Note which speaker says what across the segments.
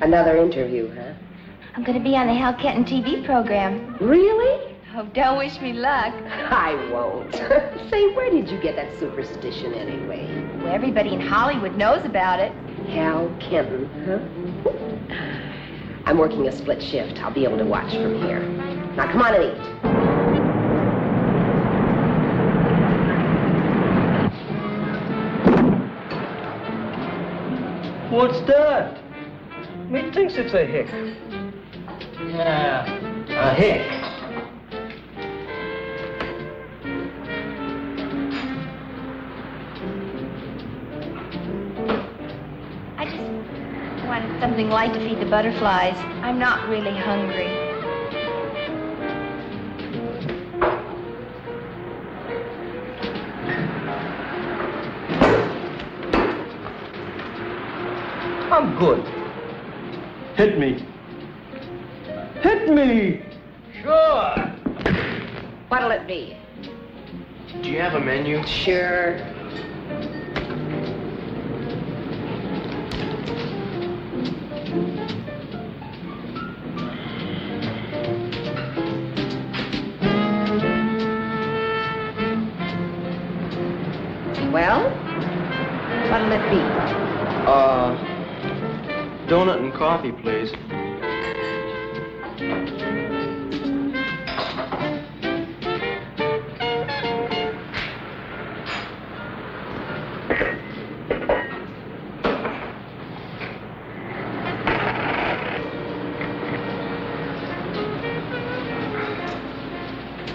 Speaker 1: Another interview, huh?
Speaker 2: I'm going to be on the Hal Kenton TV program.
Speaker 1: Really?
Speaker 2: Oh, don't wish me luck.
Speaker 1: I won't. Say, where did you get that superstition anyway?
Speaker 2: Well, everybody in Hollywood knows about it.
Speaker 1: Hal Kenton, huh? I'm working a split shift. I'll be able to watch from here. Now, come on and eat.
Speaker 3: What's that? Me thinks it's a hick.
Speaker 1: Yeah, a hick.
Speaker 2: I just wanted something light to feed the butterflies. I'm not really hungry.
Speaker 3: I'm good. Hit me. Hit me!
Speaker 1: Sure. What'll it be?
Speaker 3: Do you have a menu?
Speaker 1: Sure. Well, what'll it be?
Speaker 3: Donut and coffee, please.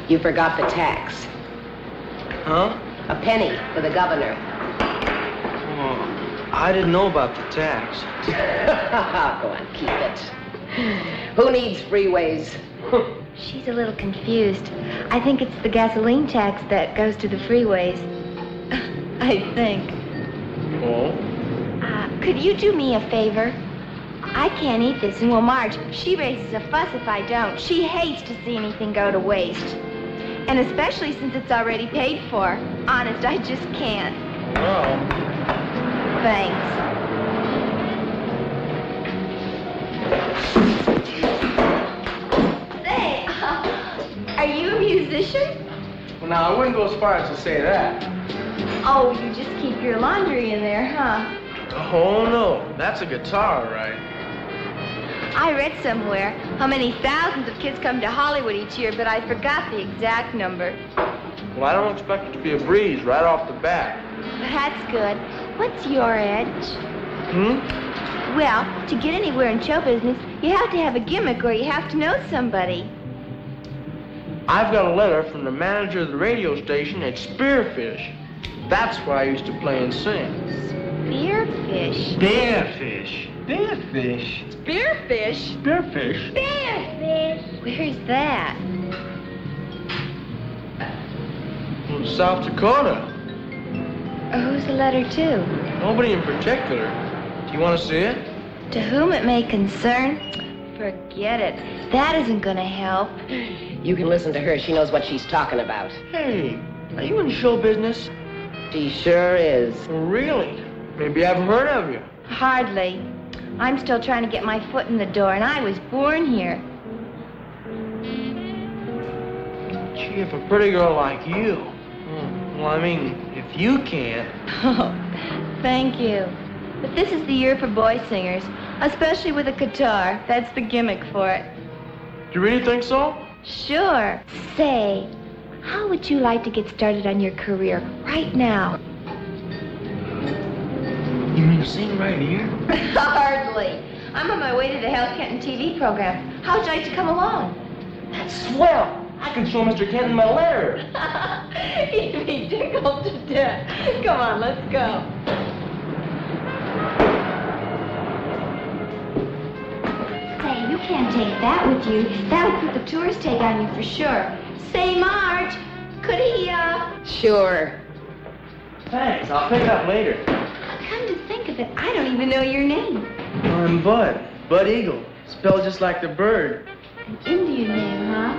Speaker 1: You forgot the tax.
Speaker 3: Huh?
Speaker 1: A penny for the governor.
Speaker 3: Oh, I didn't know about the tax.
Speaker 1: Go on, keep it. Who needs freeways?
Speaker 2: She's a little confused. I think it's the gasoline tax that goes to the freeways. I think.
Speaker 3: Oh?
Speaker 2: Could you do me a favor? I can't eat this, and well, Marge, she raises a fuss if I don't. She hates to see anything go to waste. And especially since it's already paid for. Honest, I just can't.
Speaker 3: Well.
Speaker 2: Thanks. Say, are you a musician?
Speaker 3: Well, now, I wouldn't go as far as to say that.
Speaker 2: Oh, you just keep your laundry in there, huh?
Speaker 3: Oh, no. That's a guitar, right?
Speaker 2: I read somewhere how many thousands of kids come to Hollywood each year, but I forgot the exact number.
Speaker 3: Well, I don't expect it to be a breeze right off the bat.
Speaker 2: That's good. What's your edge? Well, to get anywhere in show business, you have to have a gimmick or you have to know somebody.
Speaker 3: I've got a letter from the manager of the radio station at Spearfish. That's where I used to play and sing.
Speaker 2: Spearfish?
Speaker 3: Spearfish. Spearfish.
Speaker 2: Spearfish?
Speaker 3: Spearfish.
Speaker 2: Spearfish. Where's that?
Speaker 3: From South Dakota.
Speaker 2: Who's the letter to?
Speaker 3: Nobody in particular. Do you want to see it?
Speaker 2: To whom it may concern? Forget it. That isn't going to help.
Speaker 1: You can listen to her. She knows what she's talking about.
Speaker 3: Hey, are you in show business?
Speaker 1: She sure is.
Speaker 3: Really? Maybe I've heard of you.
Speaker 2: Hardly. I'm still trying to get my foot in the door, and I was born here.
Speaker 3: Gee, if a pretty girl like you... Well, I mean, if you can't...
Speaker 2: Oh, thank you. But this is the year for boy singers, especially with a guitar. That's the gimmick for it.
Speaker 3: Do you really think so?
Speaker 2: Sure. Say, how would you like to get started on your career right now?
Speaker 3: You mean sing right here?
Speaker 2: Hardly. I'm on my way to the Hal Kenton TV program. How would you like to come along?
Speaker 3: That's swell. I can show Mr. Kenton my letter.
Speaker 2: He'd be tickled to death. Come on, let's go. Say, you can't take that with you. That would put the tourist tag on you for sure. Say, Marge, could he,
Speaker 1: Sure.
Speaker 3: Thanks. I'll pick it up later.
Speaker 2: Come to think of it, I don't even know your name.
Speaker 3: I'm Bud. Bud Eagle. Spelled just like the bird.
Speaker 2: An Indian name, huh?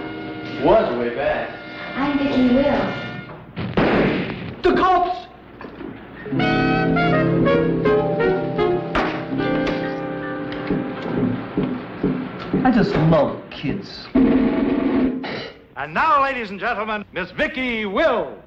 Speaker 3: Was way back.
Speaker 2: I'm Vicki Wills.
Speaker 3: The cops!
Speaker 4: just love kids.
Speaker 5: And now, ladies and gentlemen, Miss Vicky Will.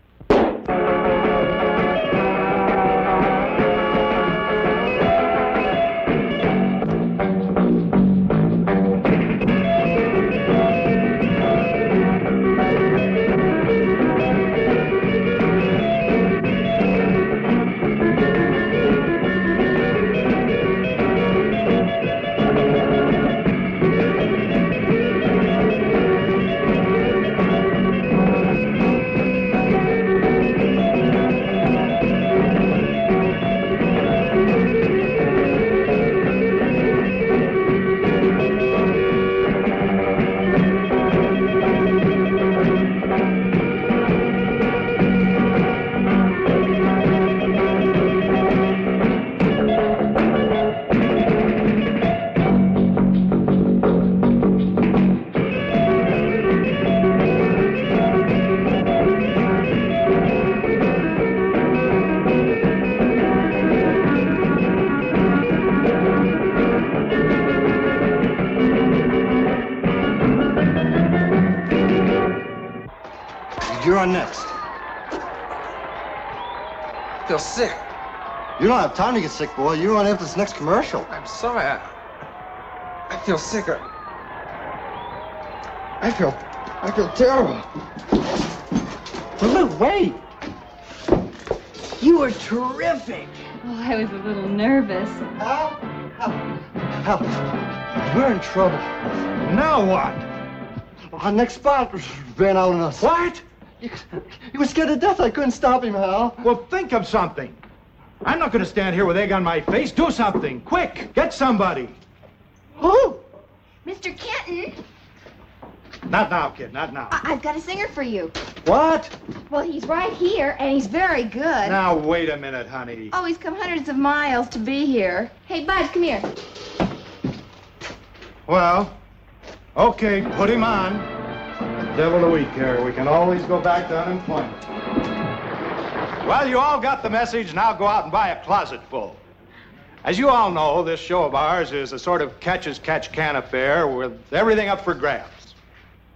Speaker 6: You're on next.
Speaker 7: I feel sick.
Speaker 6: You don't have time to get sick, boy. You're on after this next commercial.
Speaker 7: I'm sorry. I feel sick. I feel terrible.
Speaker 4: But look, wait. You were terrific.
Speaker 8: Oh, I was a little nervous.
Speaker 6: Hal, we're in trouble.
Speaker 5: Now what?
Speaker 6: Our next spot ran out on us.
Speaker 5: What?
Speaker 6: He was scared to death. I couldn't stop him, Hal.
Speaker 5: Well, think of something. I'm not going to stand here with egg on my face. Do something. Quick. Get somebody.
Speaker 6: Who?
Speaker 2: Mr. Kenton,
Speaker 5: Not now, kid. Not now.
Speaker 2: I've got a singer for you.
Speaker 5: What?
Speaker 2: Well, he's right here, and he's very good.
Speaker 5: Now, wait a minute, honey.
Speaker 2: Oh, he's come hundreds of miles to be here. Hey, Bud, come here.
Speaker 5: Well, okay, put him on. Devil a week here. We can always go back to unemployment. Well, you all got the message. Now go out and buy a closet full. As you all know, this show of ours is a sort of catch-as-catch-can affair with everything up for grabs.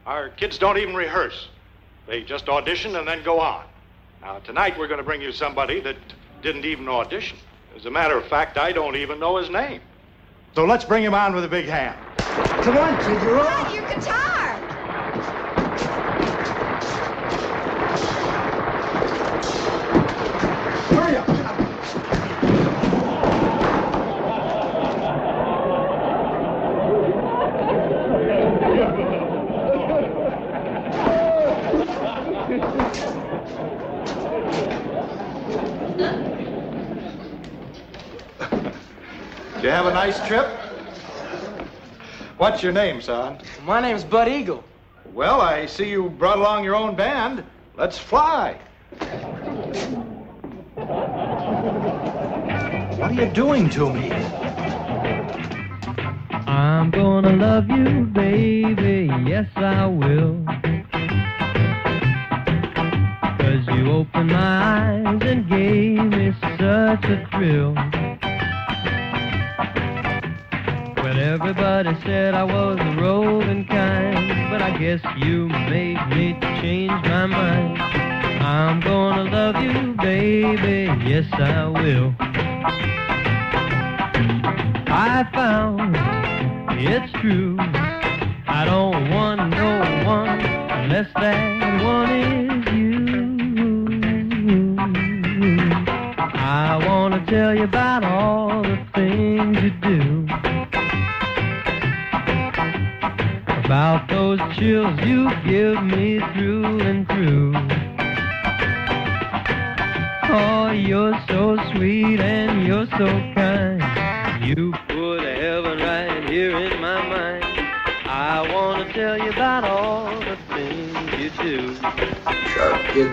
Speaker 5: Our kids don't even rehearse. They just audition and then go on. Now, tonight we're going to bring you somebody that didn't even audition. As a matter of fact, I don't even know his name. So let's bring him on with a big hand.
Speaker 6: Come on, kid, you're on.
Speaker 2: Bud, your guitar.
Speaker 6: Hurry up.
Speaker 5: Did you have a nice trip? What's your name, son?
Speaker 7: My name's Bud Eagle.
Speaker 5: Well, I see you brought along your own band. Let's fly. What are you doing to me?
Speaker 9: I'm gonna love you, baby, yes I will. 'Cause you opened my eyes and gave me such a thrill. Well, everybody said I was a roving kind, but I guess you made me change my mind. I'm gonna love you, baby, yes I will. I found it's true, I don't want no one unless that one is you. I want to tell you about all the things you do, about those chills you give me through and through. Oh, you're so sweet and you're so kind. You put heaven right here in my mind. I want to tell you about all the things you do.
Speaker 7: Sharp kid.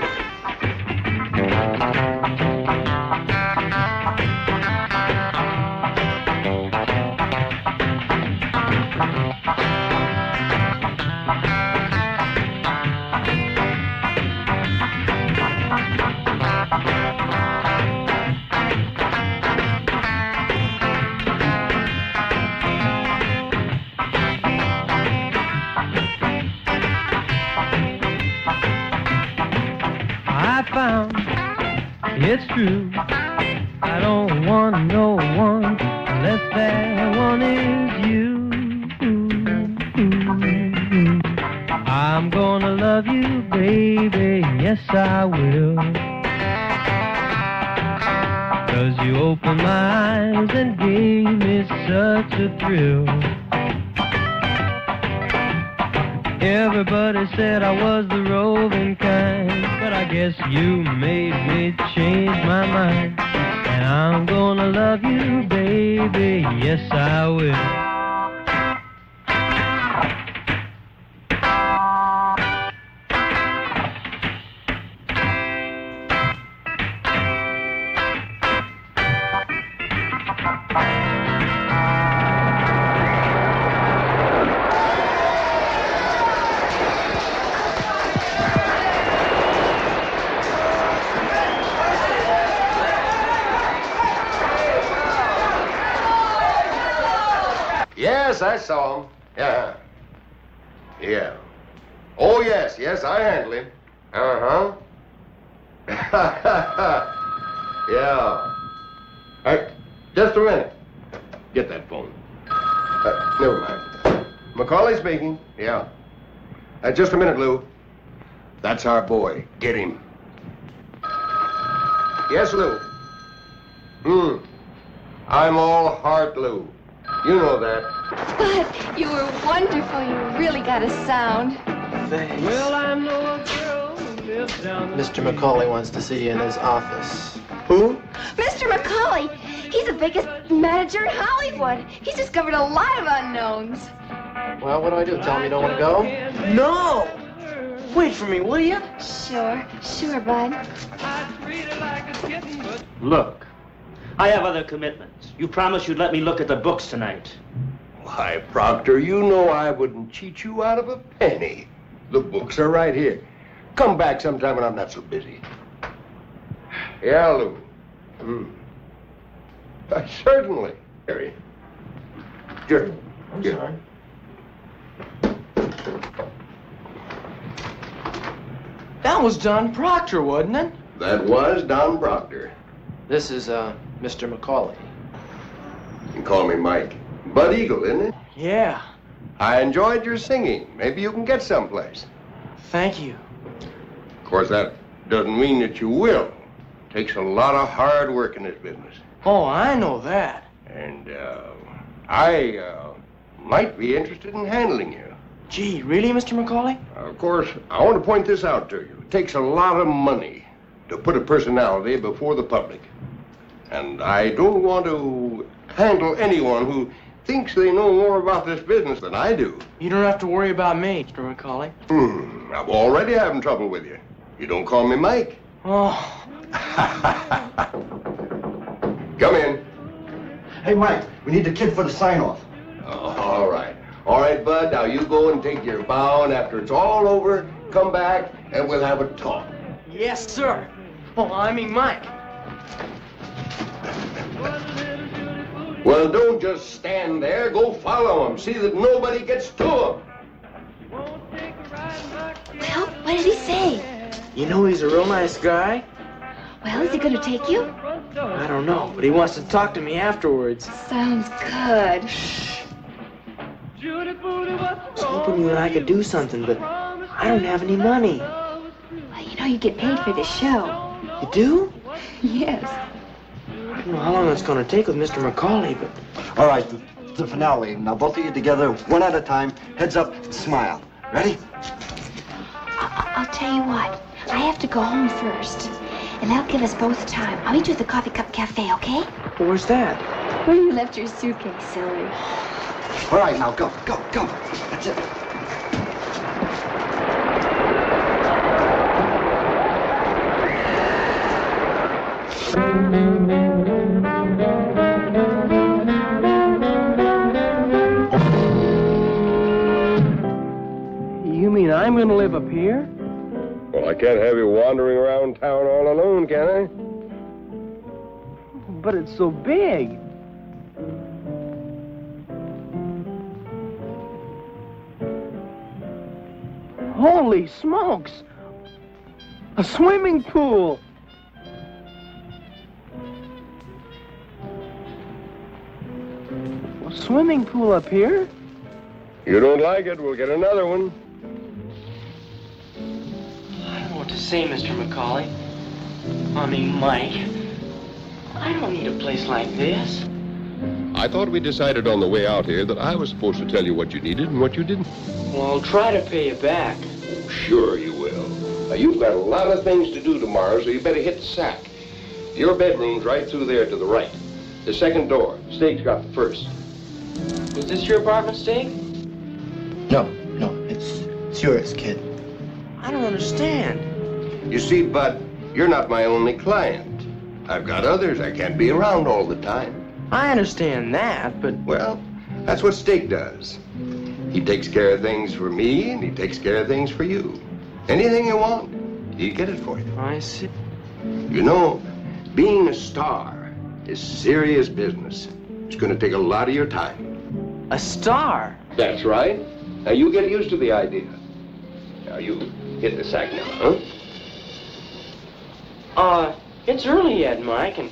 Speaker 9: it's true. I don't want no one unless that one is you. I'm gonna love you, baby, yes I will. 'Cause you opened my eyes and gave me such a thrill. Everybody said I was the roving kind, but I guess you made me change my mind. And I'm gonna love you, baby, yes I will.
Speaker 10: Yes, I saw him. Yeah. Yeah. Oh, yes, I handle him. Uh-huh. Yeah. Just a minute. Get that phone. Never mind. Macaulay speaking. Yeah. Just a minute, Lou. That's our boy. Get him. Yes, Lou. I'm all heart, Lou. You know that.
Speaker 2: Bud, you were wonderful. You really got a sound.
Speaker 7: Thanks.
Speaker 9: Well, I know a girl who lives down the
Speaker 7: Mr. Macaulay wants to see you in his office.
Speaker 10: Who?
Speaker 2: Mr. Macaulay, he's the biggest manager in Hollywood. He's discovered a lot of unknowns.
Speaker 7: Well, what do? Tell him you don't want to go?
Speaker 3: No! Wait for me, will you?
Speaker 2: Sure, Bud.
Speaker 11: Look, I have other commitments. You promised you'd let me look at the books tonight.
Speaker 10: Why, Proctor, you know I wouldn't cheat you out of a penny. The books are right here. Come back sometime when I'm not so busy. Yeah, Lou. Certainly. Harry. Sure.
Speaker 7: I'm sorry.
Speaker 3: That was Don Proctor, wasn't it?
Speaker 10: That was Don Proctor.
Speaker 7: This is, Mr. Macaulay.
Speaker 10: You can call me Mike. Bud Eagle, isn't it?
Speaker 3: Yeah.
Speaker 10: I enjoyed your singing. Maybe you can get someplace.
Speaker 3: Thank you.
Speaker 10: Of course, that doesn't mean that you will. Takes a lot of hard work in this business.
Speaker 3: Oh, I know that.
Speaker 10: And, I might be interested in handling you.
Speaker 3: Gee, really, Mr. Macaulay?
Speaker 10: Of course, I want to point this out to you. It takes a lot of money to put a personality before the public. And I don't want to handle anyone who thinks they know more about this business than I do.
Speaker 3: You don't have to worry about me, Mr. Macaulay.
Speaker 10: I'm already having trouble with you. You don't call me Mike.
Speaker 3: Oh.
Speaker 10: Come in.
Speaker 6: Hey, Mike, we need the kid for the sign-off.
Speaker 10: All right. All right, Bud, now you go and take your bow, and after it's all over, come back, and we'll have a talk.
Speaker 3: Yes, sir. Oh, I mean Mike.
Speaker 10: Well, don't just stand there. Go follow him. See that nobody gets to him.
Speaker 2: Well, what did he say?
Speaker 3: You know he's a real nice guy.
Speaker 2: Well, is he going to take you?
Speaker 3: I don't know, but he wants to talk to me afterwards.
Speaker 2: Sounds good.
Speaker 3: I was hoping you and I could do something, but I don't have any money.
Speaker 2: Well, you know you get paid for this show.
Speaker 3: You do?
Speaker 2: Yes.
Speaker 3: I don't know how long it's going to take with Mr. Macaulay, but...
Speaker 6: All right, the finale. Now, both of you together, one at a time, heads up, smile. Ready?
Speaker 2: I'll tell you what. I have to go home first. And that'll give us both time. I'll meet you at the Coffee Cup Cafe, okay?
Speaker 3: Where's that?
Speaker 2: Where you left your suitcase, silly.
Speaker 6: All right, now, go. That's it.
Speaker 3: You mean I'm going to live up here?
Speaker 10: Well, I can't have you wandering around town all alone, can I?
Speaker 3: But it's so big. Holy smokes! A swimming pool! A swimming pool up here?
Speaker 10: You don't like it, we'll get another one.
Speaker 3: I don't know what to say, Mr. McCauley. I mean, Mike. I don't need a place like this.
Speaker 10: I thought we decided on the way out here that I was supposed to tell you what you needed and what you didn't.
Speaker 3: Well, I'll try to pay you back.
Speaker 10: Oh, sure you will. Now, you've got a lot of things to do tomorrow, so you better hit the sack. Your bedroom's right through there to the right. The second door. Steak's got the first.
Speaker 3: Was this your apartment, Steak?
Speaker 6: No, it's yours, kid.
Speaker 3: I don't understand.
Speaker 10: You see, Bud, you're not my only client. I've got others. I can't be around all the time.
Speaker 3: I understand that, but...
Speaker 10: Well, that's what Steak does. He takes care of things for me, and he takes care of things for you. Anything you want, he'll get it for you.
Speaker 3: I see.
Speaker 10: You know, being a star is serious business. It's going to take a lot of your time.
Speaker 3: A star?
Speaker 10: That's right. Now, you get used to the idea. Now, you hit the sack now, huh?
Speaker 3: It's early yet, Mike, and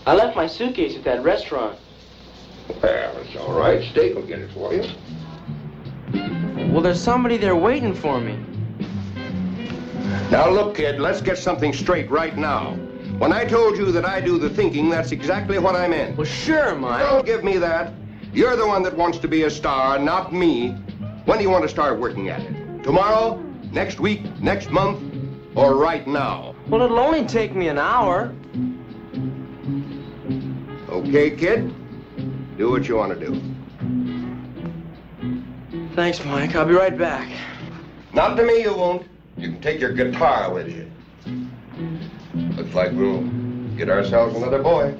Speaker 3: I left my suitcase at that restaurant.
Speaker 10: Well, it's all right. Steak will get it for you.
Speaker 3: Well, there's somebody there waiting for me.
Speaker 10: Now, look, kid, let's get something straight right now. When I told you that I do the thinking, that's exactly what I meant.
Speaker 3: Well, sure, Mike.
Speaker 10: Don't give me that. You're the one that wants to be a star, not me. When do you want to start working at it? Tomorrow? Next week? Next month? Or right now?
Speaker 3: Well, it'll only take me an hour.
Speaker 10: Okay, kid? Do what you want to do.
Speaker 3: Thanks, Mike. I'll be right back.
Speaker 10: Not to me, you won't. You can take your guitar with you. Looks like we'll get ourselves another boy.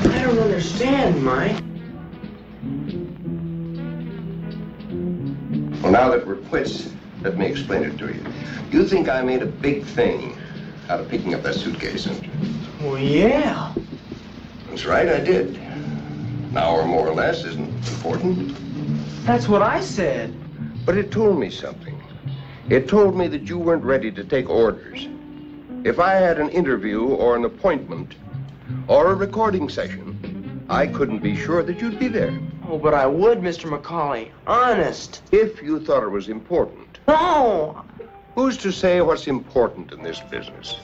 Speaker 3: I don't understand, Mike.
Speaker 10: Well, now that we're quits, let me explain it to you. You think I made a big thing out of picking up that suitcase, don't you?
Speaker 3: Well, yeah.
Speaker 10: That's right, I did. An hour more or less isn't important.
Speaker 3: That's what I said.
Speaker 10: But it told me something. It told me that you weren't ready to take orders. If I had an interview or an appointment or a recording session, I couldn't be sure that you'd be there.
Speaker 3: Oh, but I would, Mr. McCauley. Honest.
Speaker 10: If you thought it was important.
Speaker 3: No!
Speaker 10: Who's to say what's important in this business?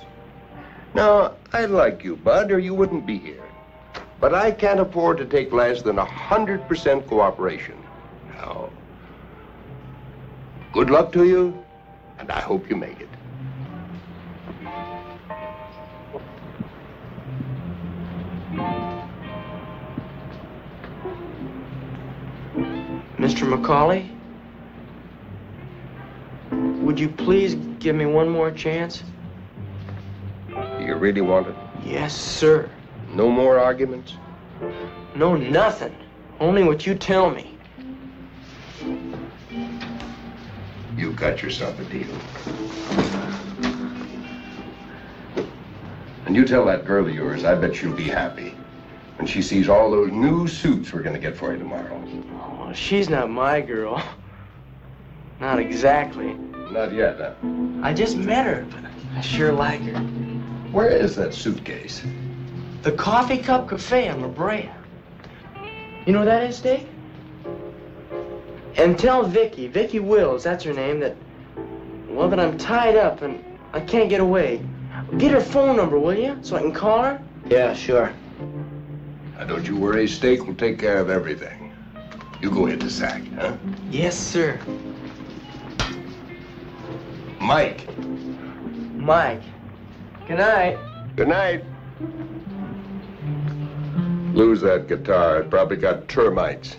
Speaker 10: Now, I like you, Bud, or you wouldn't be here. But I can't afford to take less than 100% cooperation. Now, good luck to you, and I hope you make it.
Speaker 3: Mr. McCauley? Would you please give me one more chance?
Speaker 10: Do you really want it?
Speaker 3: Yes, sir.
Speaker 10: No more arguments?
Speaker 3: No, nothing. Only what you tell me.
Speaker 10: You got yourself a deal. And you tell that girl of yours, I bet she'll be happy when she sees all those new suits we're going to get for you tomorrow.
Speaker 3: Oh, she's not my girl. Not exactly.
Speaker 10: Not yet, huh?
Speaker 3: I just met her, but I sure like her.
Speaker 10: Where is that suitcase?
Speaker 3: The Coffee Cup Cafe on La Brea. You know where that is, Dick? And tell Vicky Wills, that's her name, that I'm tied up and I can't get away. Get her phone number, will you, so I can call her?
Speaker 7: Yeah, sure.
Speaker 10: Now, don't you worry, Steak will take care of everything. You go hit the sack, huh?
Speaker 3: Yes, sir.
Speaker 10: Mike.
Speaker 3: Mike. Good night.
Speaker 10: Good night. Lose that guitar. It probably got termites.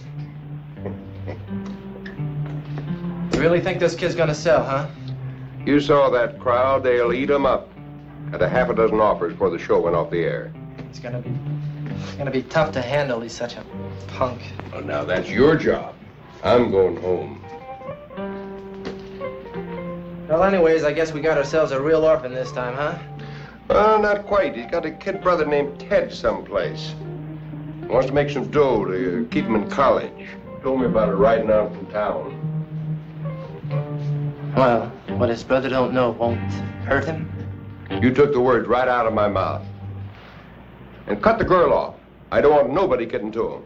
Speaker 7: You really think this kid's gonna sell, huh?
Speaker 10: You saw that crowd. They'll eat 'em up. Had a half a dozen offers before the show went off the air.
Speaker 7: It's gonna be tough to handle. He's such a punk.
Speaker 10: Well, now that's your job. I'm going home.
Speaker 7: Well, anyways, I guess we got ourselves a real orphan this time, huh?
Speaker 10: Well, not quite. He's got a kid brother named Ted someplace. He wants to make some dough to keep him in college. Told me about it riding out from town.
Speaker 7: Well, what his brother don't know won't hurt him.
Speaker 10: You took the words right out of my mouth. And cut the girl off. I don't want nobody getting to him.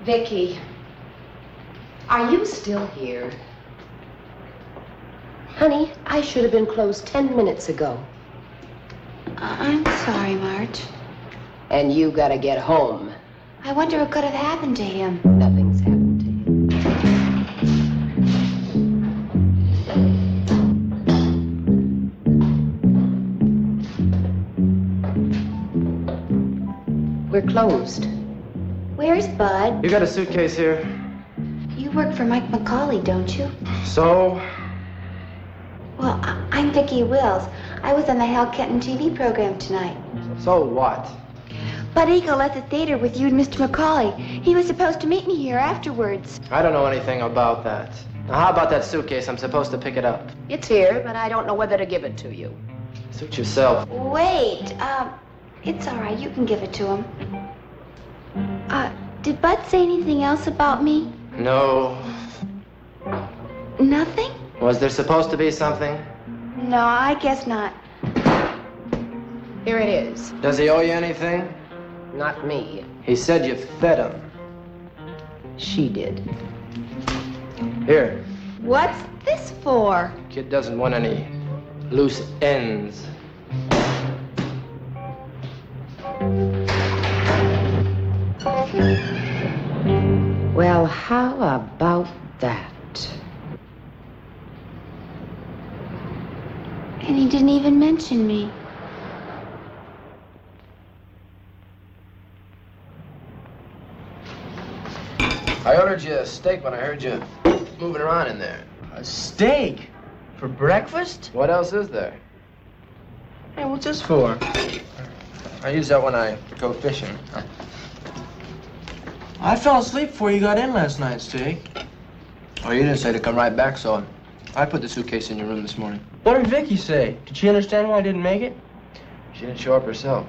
Speaker 1: Vicky, are you still here? Honey, I should have been closed 10 minutes ago.
Speaker 2: I'm sorry, Marge.
Speaker 1: And you gotta get home.
Speaker 2: I wonder what could have happened to him.
Speaker 1: Nothing's happened to him. We're closed.
Speaker 2: Where's Bud?
Speaker 3: You got a suitcase here?
Speaker 2: You work for Mike McCauley, don't you?
Speaker 3: So?
Speaker 2: Well, I'm Vicki Wills. I was on the Hal Kenton TV program tonight.
Speaker 3: So what?
Speaker 2: Bud Eagle left the theater with you and Mr. McCauley. He was supposed to meet me here afterwards.
Speaker 3: I don't know anything about that. Now, how about that suitcase? I'm supposed to pick it up.
Speaker 1: It's here, but I don't know whether to give it to you.
Speaker 3: Suit yourself.
Speaker 2: Wait, it's all right. You can give it to him. Did Bud say anything else about me?
Speaker 3: No.
Speaker 2: Nothing?
Speaker 3: Was there supposed to be something?
Speaker 2: No, I guess not.
Speaker 1: Here it is.
Speaker 3: Does he owe you anything?
Speaker 1: Not me.
Speaker 3: He said you fed him.
Speaker 1: She did.
Speaker 3: Here.
Speaker 2: What's this for?
Speaker 3: Kid doesn't want any loose ends.
Speaker 1: Well, how about that?
Speaker 2: And he didn't even mention me.
Speaker 3: I ordered you a steak when I heard you moving around in there.
Speaker 7: A steak? For breakfast?
Speaker 3: What else is there?
Speaker 7: Hey, what's this for?
Speaker 3: I use that when I go fishing.
Speaker 7: I fell asleep before you got in last night, Steak.
Speaker 3: Oh, you didn't say to come right back, so I put the suitcase in your room this morning.
Speaker 7: What did Vicky say? Did she understand why I didn't make it?
Speaker 3: She didn't show up herself.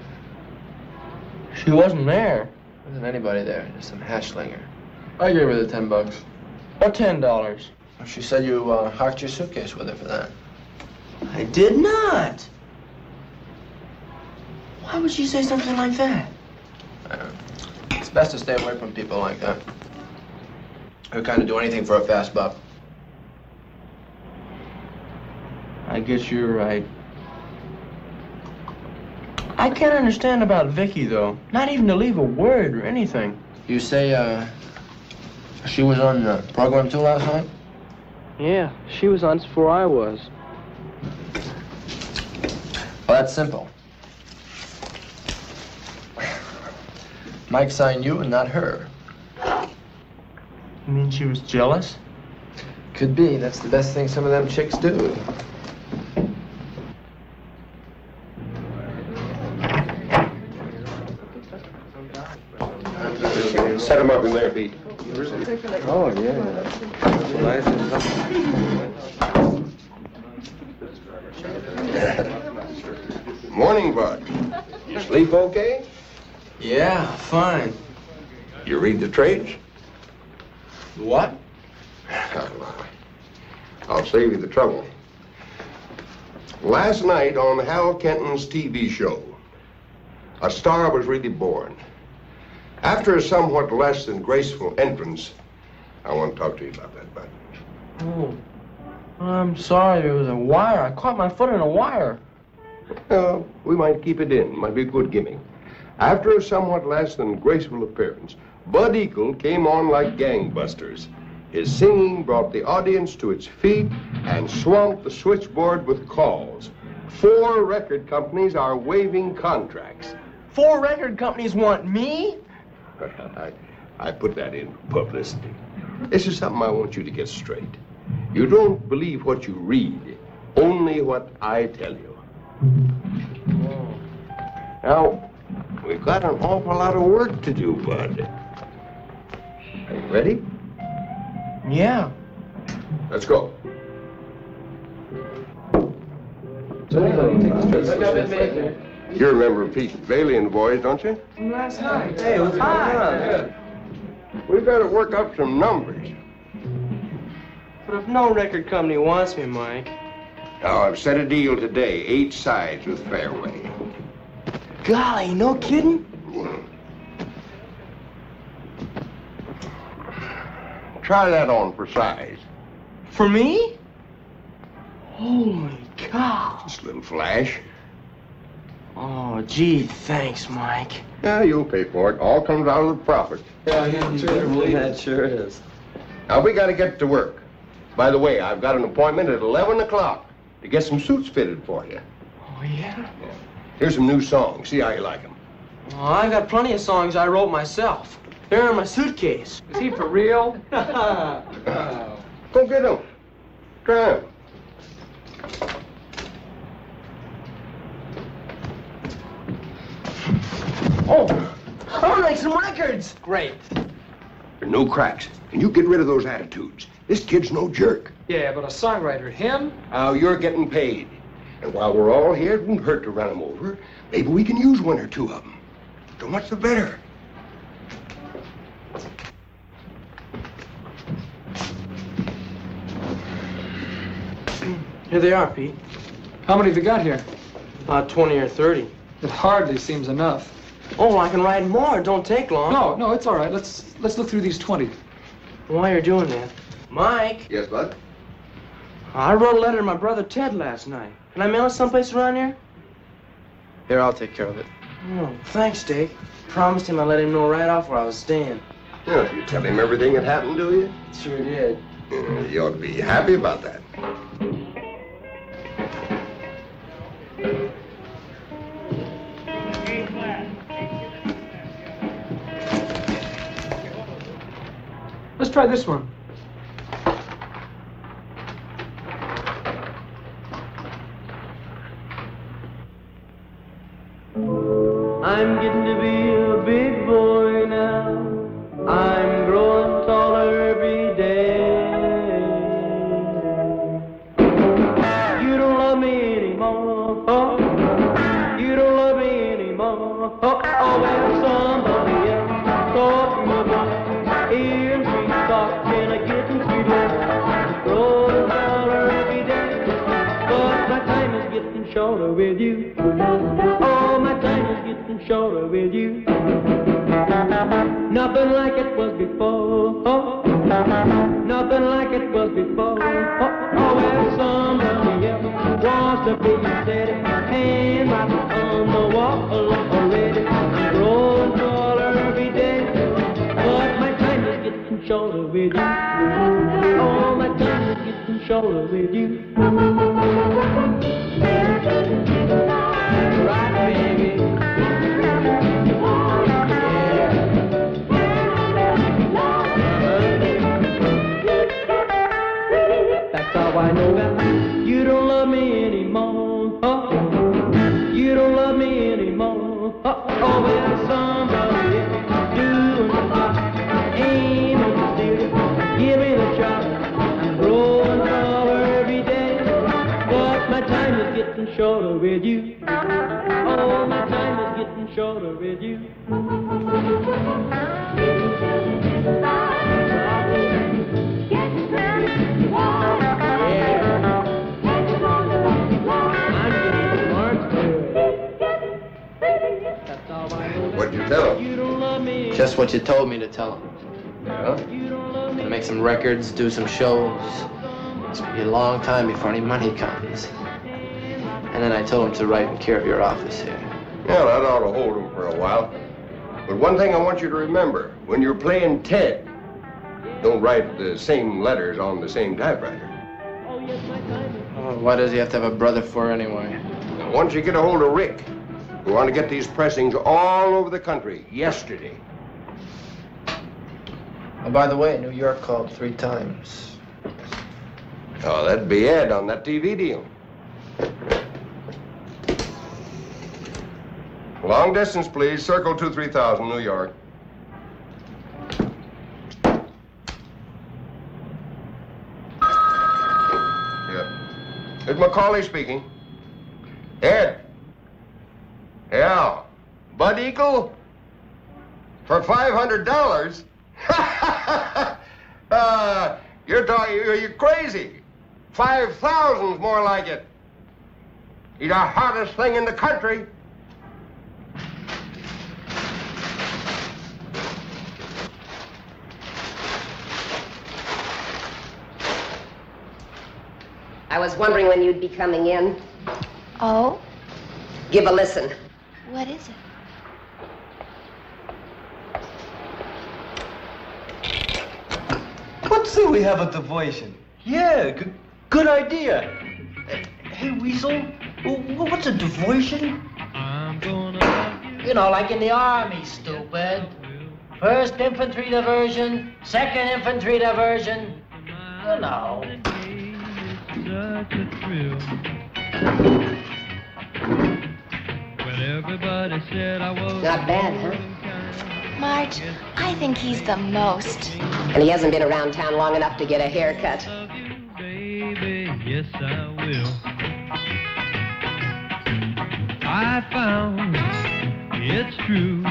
Speaker 7: She wasn't there.
Speaker 3: There wasn't anybody there, just some hash slinger. I gave her the $10.
Speaker 7: Or $10.
Speaker 3: She said you hocked your suitcase with her for that.
Speaker 7: I did not. Why would she say something like that?
Speaker 3: It's best to stay away from people like that. Who kind of do anything for a fast buck.
Speaker 7: I guess you're right. I can't understand about Vicky, though. Not even to leave a word or anything.
Speaker 3: You say, she was on the program too last night?
Speaker 7: Yeah, she was on before I was.
Speaker 3: Well, that's simple. Mike signed you and not her.
Speaker 7: You mean she was jealous?
Speaker 3: Could be. That's the best thing some of them chicks do.
Speaker 10: Set him up in there, Pete.
Speaker 3: Oh, yeah.
Speaker 10: Morning, Bud. You sleep okay?
Speaker 3: Yeah, fine.
Speaker 10: You read the trades?
Speaker 3: What?
Speaker 10: I'll save you the trouble. Last night on Hal Kenton's TV show, a star was really born. After a somewhat less than graceful entrance, I want to talk to you about that, Bud.
Speaker 7: Oh, I'm sorry. There was a wire. I caught my foot in a wire.
Speaker 10: We might keep it in. Might be a good gimmick. After a somewhat less than graceful appearance, Bud Eagle came on like gangbusters. His singing brought the audience to its feet and swamped the switchboard with calls. 4 record companies are waiving contracts.
Speaker 7: 4 record companies want me?
Speaker 10: I put that in for publicity. This is something I want you to get straight. You don't believe what you read, only what I tell you. Now, we've got an awful lot of work to do, Bud. Are you ready?
Speaker 7: Yeah.
Speaker 10: Let's go. You remember Pete Bailey and the boys, don't you?
Speaker 7: Last night. Hey, what's going on?
Speaker 10: We've got to work up some numbers.
Speaker 3: But if no record company wants me, Mike...
Speaker 10: Now, I've set a deal today, 8 sides with Fairway.
Speaker 3: Golly, no kidding?
Speaker 10: Try that on for size.
Speaker 3: For me? Holy cow.
Speaker 10: Just a little flash.
Speaker 3: Oh, gee, thanks, Mike.
Speaker 10: Yeah, you'll pay for it. All comes out of the profit.
Speaker 3: Yeah, that sure is.
Speaker 10: Now, we gotta get to work. By the way, I've got an appointment at 11 o'clock to get some suits fitted for you.
Speaker 3: Oh, yeah?
Speaker 10: Here's some new songs. See how you like them.
Speaker 3: Oh, I got plenty of songs I wrote myself. They're in my suitcase.
Speaker 4: Is he for real?
Speaker 10: Go get them. Try them.
Speaker 3: Oh, I want to make some records.
Speaker 4: Great.
Speaker 10: There are no cracks. And you get rid of those attitudes. This kid's no jerk.
Speaker 4: Yeah, but a songwriter, him?
Speaker 10: Now, you're getting paid. And while we're all here, it won't hurt to run him over. Maybe we can use 1 or 2 of them. So much the better.
Speaker 3: Here they are, Pete.
Speaker 4: How many have you got here?
Speaker 3: About 20 or 30.
Speaker 4: It hardly seems enough.
Speaker 3: Oh, I can write more. It don't take long.
Speaker 4: No, it's all right. Let's look through these 20.
Speaker 3: While you're doing that, Mike,
Speaker 10: Yes, bud?
Speaker 3: I wrote a letter to my brother Ted last night. Can I mail it someplace around here?
Speaker 7: Here, I'll take care of it.
Speaker 3: Oh, thanks, Dave. Promised him I'd let him know right off where I was staying.
Speaker 10: Yeah, you tell him everything that happened to you?
Speaker 3: Sure did.
Speaker 10: Yeah, you ought to be happy about that.
Speaker 4: Let's try this one.
Speaker 9: I'm getting to be a big boy now. I'm growing taller every day. You don't love me anymore. You don't love me anymore. Oh, well, somebody else taught me about hearing sweet talk and a getting sweeter. Growing taller every day. But my time is getting shorter with you. Oh, my time is getting shorter with you. Nothing like it was before. Nothing like it was before. Oh, well, somebody else wants to be steady. Hand right on the wall already. I'm growing taller every day. But my time is getting shorter with you. Oh, my time is getting shorter with you. Right, baby. That's how I know that you don't love me anymore. You don't love me anymore. Oh, well, somebody else doing the job. Ain't no steal. Give me the shot. I'm growing taller every day. But my time is getting shorter with you. Oh, my time is getting shorter with you.
Speaker 10: What'd you tell him?
Speaker 7: Just what you told me to tell him.
Speaker 10: Yeah?
Speaker 7: Gonna make some records, do some shows. It's gonna be a long time before any money comes. And then I told him to write in care of your office here.
Speaker 10: Yeah, that ought to hold him for a while. But one thing I want you to remember, when you're playing Ted, don't write the same letters on the same typewriter.
Speaker 7: Oh, why does he have to have a brother for anyway?
Speaker 10: Now, once you get a hold of Rick, we want to get these pressings all over the country yesterday.
Speaker 7: Oh, by the way, New York called 3 times.
Speaker 10: Oh, that'd be Ed on that TV deal. Long distance, please. Circle 23000, New York. Yeah. It's Macaulay speaking. Ed. Yeah. Bud Eagle? For $500? You're crazy. 5,000's more like it. He's the hardest thing in the country.
Speaker 1: I was wondering when you'd be coming in.
Speaker 2: Oh?
Speaker 1: Give a listen.
Speaker 2: What is it?
Speaker 6: Let's say we have a diversion. Yeah, good idea. Hey, Weasel, what's a diversion?
Speaker 9: I'm gonna love you.
Speaker 12: You know, like in the army, stupid. First infantry diversion, second infantry diversion. You know.
Speaker 9: Such a thrill. When everybody said I was
Speaker 1: Not bad, huh?
Speaker 2: Marge, I think he's the most.
Speaker 1: And he hasn't been around town long enough to get a haircut.
Speaker 9: love you, baby. Yes, I will. I found it's true.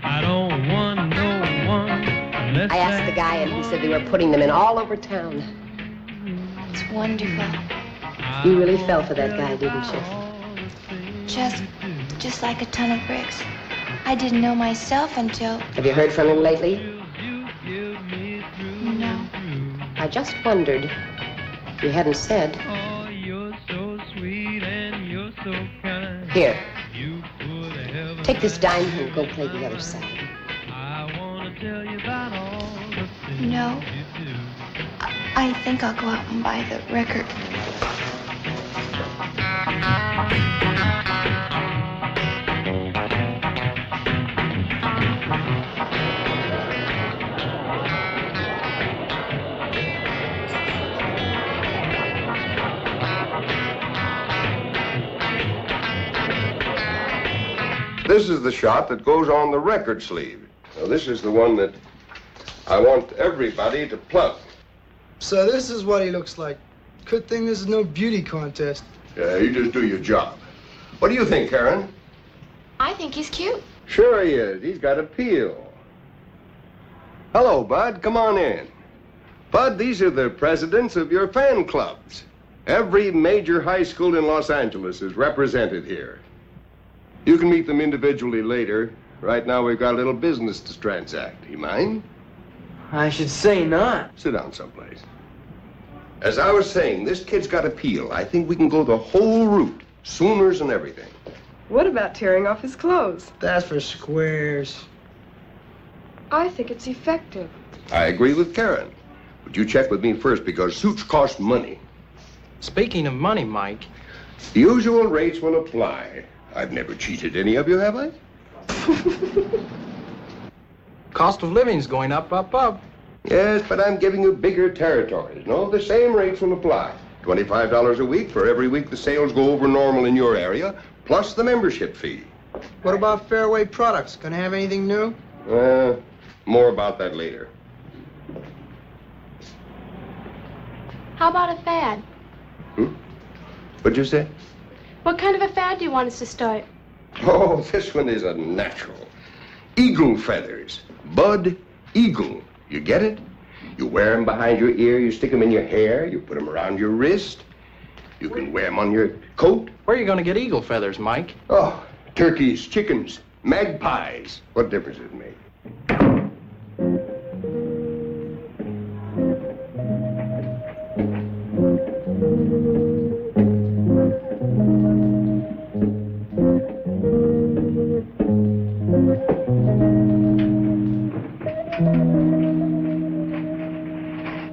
Speaker 9: I don't want no one unless
Speaker 1: I asked the guy, and he said they were putting them in all over town.
Speaker 2: It's wonderful.
Speaker 1: You really fell for that guy, didn't you?
Speaker 2: Just like a ton of bricks. I didn't know myself until...
Speaker 1: Have you heard from him lately?
Speaker 2: No.
Speaker 1: I just wondered. You hadn't said.
Speaker 9: Oh, you're so sweet and you're so kind.
Speaker 1: Here,
Speaker 9: You put heaven
Speaker 1: take this dime and go play the other side.
Speaker 9: I want to tell you about all the things
Speaker 2: No.
Speaker 9: you do.
Speaker 2: I think I'll go out and buy the record.
Speaker 10: This is the shot that goes on the record sleeve. Now, this is the one that I want everybody to plug.
Speaker 3: So this is what he looks like. Good thing this is no beauty contest.
Speaker 10: Yeah, you just do your job. What do you think, Karen?
Speaker 2: I think he's cute.
Speaker 10: Sure he is. He's got appeal. Hello, Bud. Come on in. Bud, these are the presidents of your fan clubs. Every major high school in Los Angeles is represented here. You can meet them individually later. Right now, we've got a little business to transact. You mind?
Speaker 3: I should say not.
Speaker 10: Sit down someplace. As I was saying, this kid's got appeal. I think we can go the whole route. Sooners and everything.
Speaker 13: What about tearing off his clothes?
Speaker 3: That's for squares.
Speaker 13: I think it's effective.
Speaker 10: I agree with Karen. But you check with me first because suits cost money.
Speaker 3: Speaking of money, Mike.
Speaker 10: The usual rates will apply. I've never cheated any of you, have I?
Speaker 3: Cost of living's going up, up, up.
Speaker 10: Yes, but I'm giving you bigger territories. No, the same rates will apply. $25 a week for every week the sales go over normal in your area, plus the membership fee.
Speaker 3: What about Fairway Products? Gonna have anything new?
Speaker 10: More about that later.
Speaker 14: How about a fad?
Speaker 10: What'd you say?
Speaker 14: What kind of a fad do you want us to start?
Speaker 10: Oh, this one is a natural. Eagle feathers. Bud Eagle. You get it? You wear them behind your ear, you stick them in your hair, you put them around your wrist. You can wear them on your coat.
Speaker 3: Where are you gonna get eagle feathers, Mike?
Speaker 10: Oh, turkeys, chickens, magpies. What difference does it make?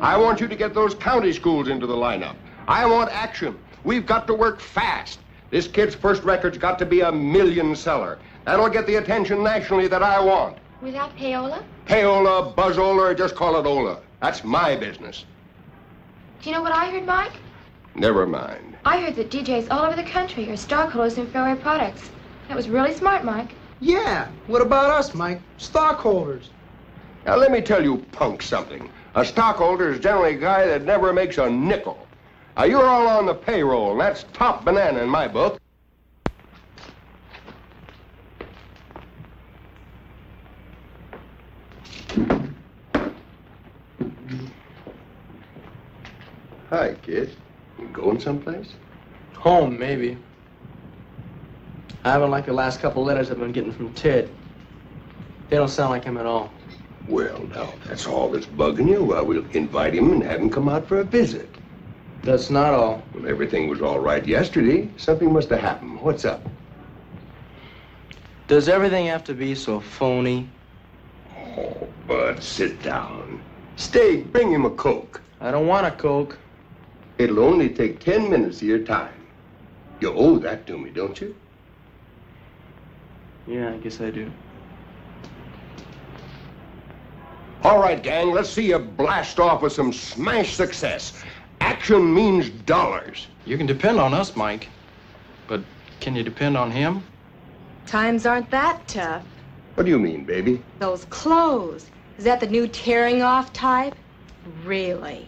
Speaker 10: I want you to get those county schools into the lineup. I want action. We've got to work fast. This kid's first record's got to be a million seller. That'll get the attention nationally that I want.
Speaker 14: Without payola?
Speaker 10: Payola, buzzola, or just call it Ola. That's my business.
Speaker 14: Do you know what I heard, Mike?
Speaker 10: Never mind.
Speaker 14: I heard that DJs all over the country are stockholders in Fairway Products. That was really smart, Mike.
Speaker 3: Yeah. What about us, Mike? Stockholders.
Speaker 10: Now, let me tell you, punk, something. A stockholder is generally a guy that never makes a nickel. Now, you're all on the payroll, and that's top banana in my book. Hi, kid. You going someplace?
Speaker 7: Home, maybe. I haven't liked the last couple letters I've been getting from Ted. They don't sound like him at all.
Speaker 10: Well, now, if that's all that's bugging you, well, we'll invite him and have him come out for a visit.
Speaker 7: That's not all.
Speaker 10: Well, everything was all right yesterday. Something must have happened. What's up?
Speaker 7: Does everything have to be so phony?
Speaker 10: Oh, Bud, sit down. Stay, bring him a Coke.
Speaker 7: I don't want a Coke.
Speaker 10: It'll only take 10 minutes of your time. You owe that to me, don't you?
Speaker 7: Yeah, I guess I do.
Speaker 10: All right, gang, let's see you blast off with some smash success. Action means dollars.
Speaker 7: You can depend on us, Mike. But can you depend on him?
Speaker 15: Times aren't that tough.
Speaker 10: What do you mean, baby?
Speaker 15: Those clothes. Is that the new tearing off type? Really?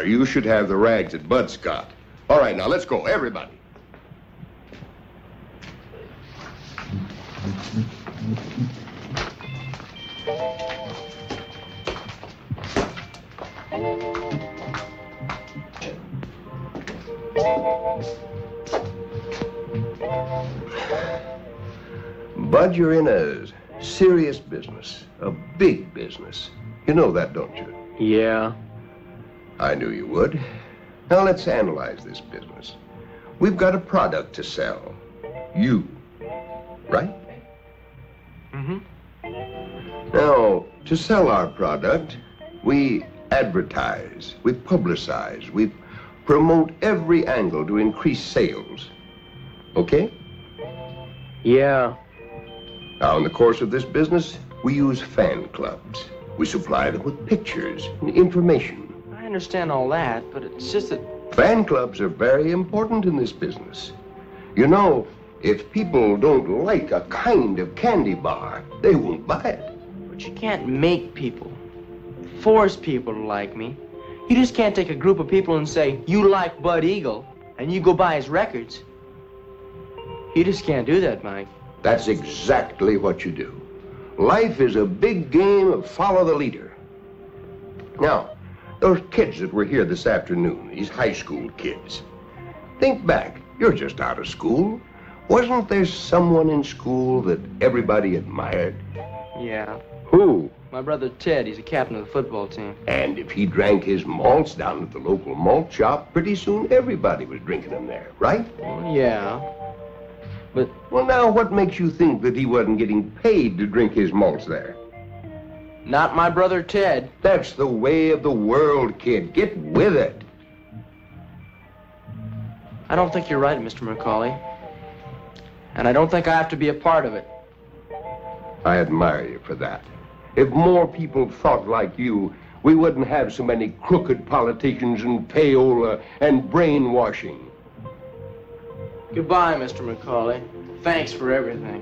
Speaker 10: You should have the rags that Bud's got. All right, now let's go, everybody. Bud, you're in a serious business, a big business. You know that, don't you?
Speaker 7: Yeah.
Speaker 10: I knew you would. Now let's analyze this business. We've got a product to sell. You, right?
Speaker 7: Mm-hmm.
Speaker 10: Now, to sell our product, we advertise, we publicize, we promote every angle to increase sales. Okay?
Speaker 7: Yeah.
Speaker 10: Now, in the course of this business, we use fan clubs. We supply them with pictures and information.
Speaker 7: I understand all that, but it's just that...
Speaker 10: Fan clubs are very important in this business. You know, if people don't like a kind of candy bar, they won't buy it.
Speaker 7: But you can't make people, force people to like me. You just can't take a group of people and say, you like Bud Eagle, and you go buy his records. You just can't do that, Mike.
Speaker 10: That's exactly what you do. Life is a big game of follow the leader. Now, those kids that were here this afternoon, these high school kids, think back. You're just out of school. Wasn't there someone in school that everybody admired?
Speaker 7: Yeah.
Speaker 10: Who?
Speaker 7: My brother Ted, he's a captain of the football team.
Speaker 10: And if he drank his malts down at the local malt shop, pretty soon everybody was drinking them there, right?
Speaker 7: Well, yeah. But...
Speaker 10: Well, now, what makes you think that he wasn't getting paid to drink his malts there?
Speaker 7: Not my brother Ted.
Speaker 10: That's the way of the world, kid. Get with it.
Speaker 7: I don't think you're right, Mr. McCauley. And I don't think I have to be a part of it.
Speaker 10: I admire you for that. If more people thought like you, we wouldn't have so many crooked politicians and payola and brainwashing.
Speaker 7: Goodbye, Mr. McCauley. Thanks for everything.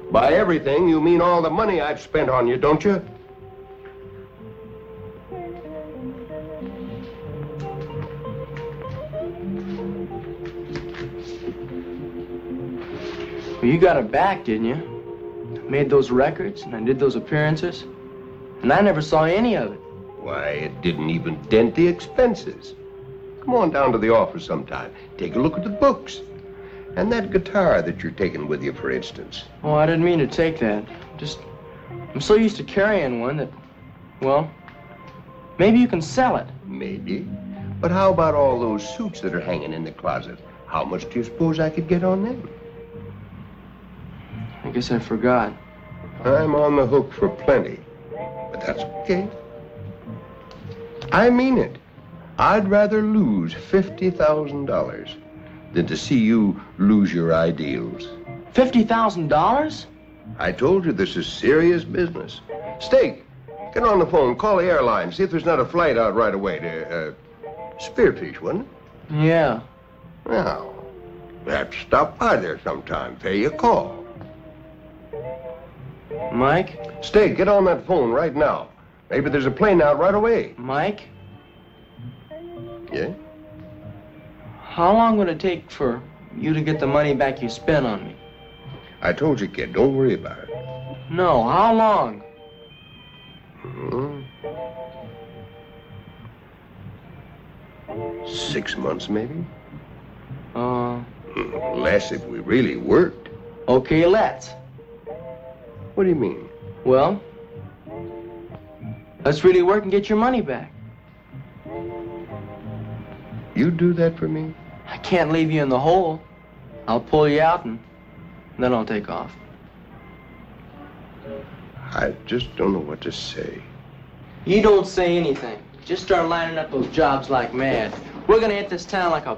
Speaker 10: By everything, you mean all the money I've spent on you, don't you?
Speaker 7: Well, you got it back, didn't you? Made those records, and I did those appearances, and I never saw any of it.
Speaker 10: Why, it didn't even dent the expenses. Come on down to the office sometime. Take a look at the books. And that guitar that you're taking with you, for instance.
Speaker 7: Oh, I didn't mean to take that. I'm so used to carrying one that, well, maybe you can sell it.
Speaker 10: Maybe. But how about all those suits that are hanging in the closet? How much do you suppose I could get on them?
Speaker 7: I guess I forgot.
Speaker 10: I'm on the hook for plenty. But that's okay. I mean it. I'd rather lose $50,000 than to see you lose your ideals.
Speaker 7: $50,000?
Speaker 10: I told you this is serious business. Steak, get on the phone, call the airline, see if there's not a flight out right away to, Spearfish, wasn't it?
Speaker 7: Yeah.
Speaker 10: Now, perhaps stop by there sometime, pay a call.
Speaker 7: Mike?
Speaker 10: Steak, get on that phone right now. Maybe there's a plane out right away.
Speaker 7: Mike?
Speaker 10: Yeah?
Speaker 7: How long would it take for you to get the money back you spent on me?
Speaker 10: I told you, kid, don't worry about it.
Speaker 7: No, how long?
Speaker 10: 6 months, maybe?
Speaker 7: Uh,
Speaker 10: Less if we really worked.
Speaker 7: okay, let's.
Speaker 10: What do you mean?
Speaker 7: Well, let's really work and get your money back.
Speaker 10: You do that for me?
Speaker 7: I can't leave you in the hole. I'll pull you out and then I'll take off.
Speaker 10: I just don't know what to say.
Speaker 7: You don't say anything. Just start lining up those jobs like mad. We're gonna hit this town like a...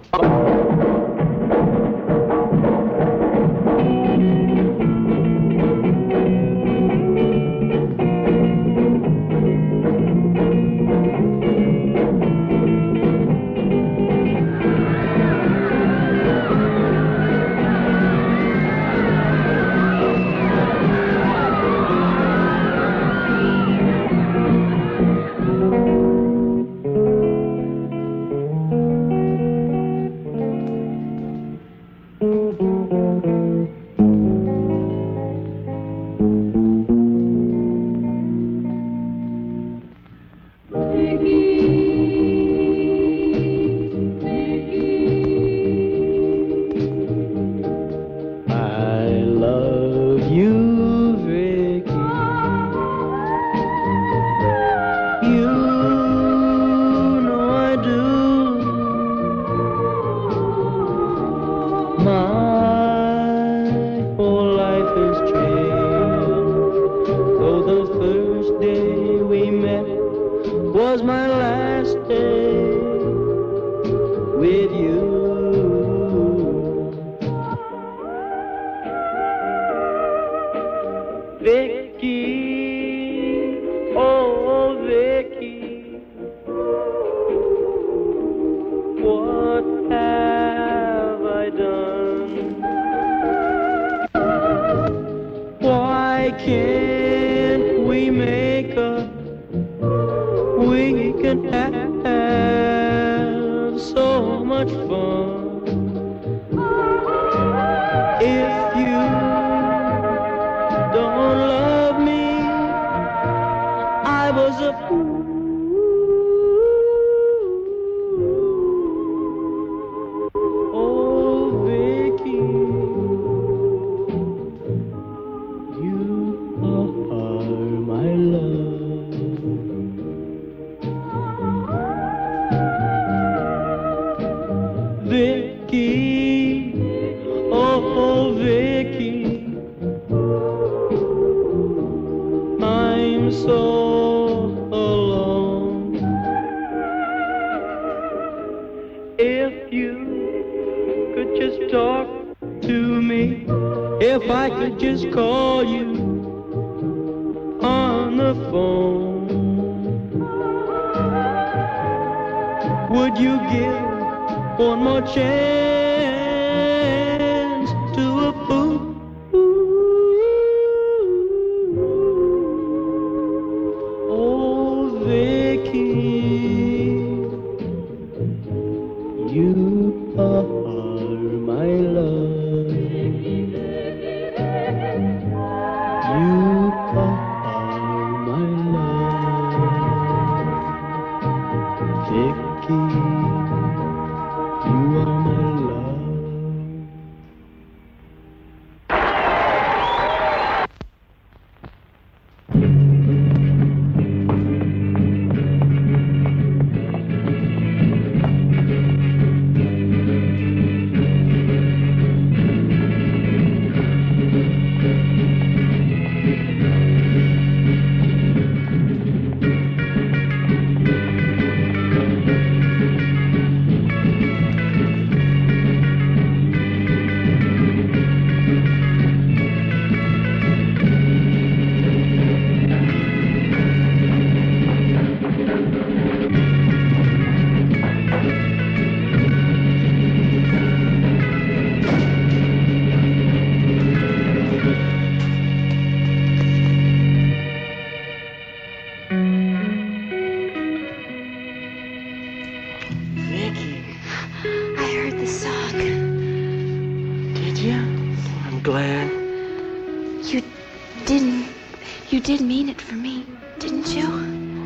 Speaker 2: You did mean it for me, didn't you?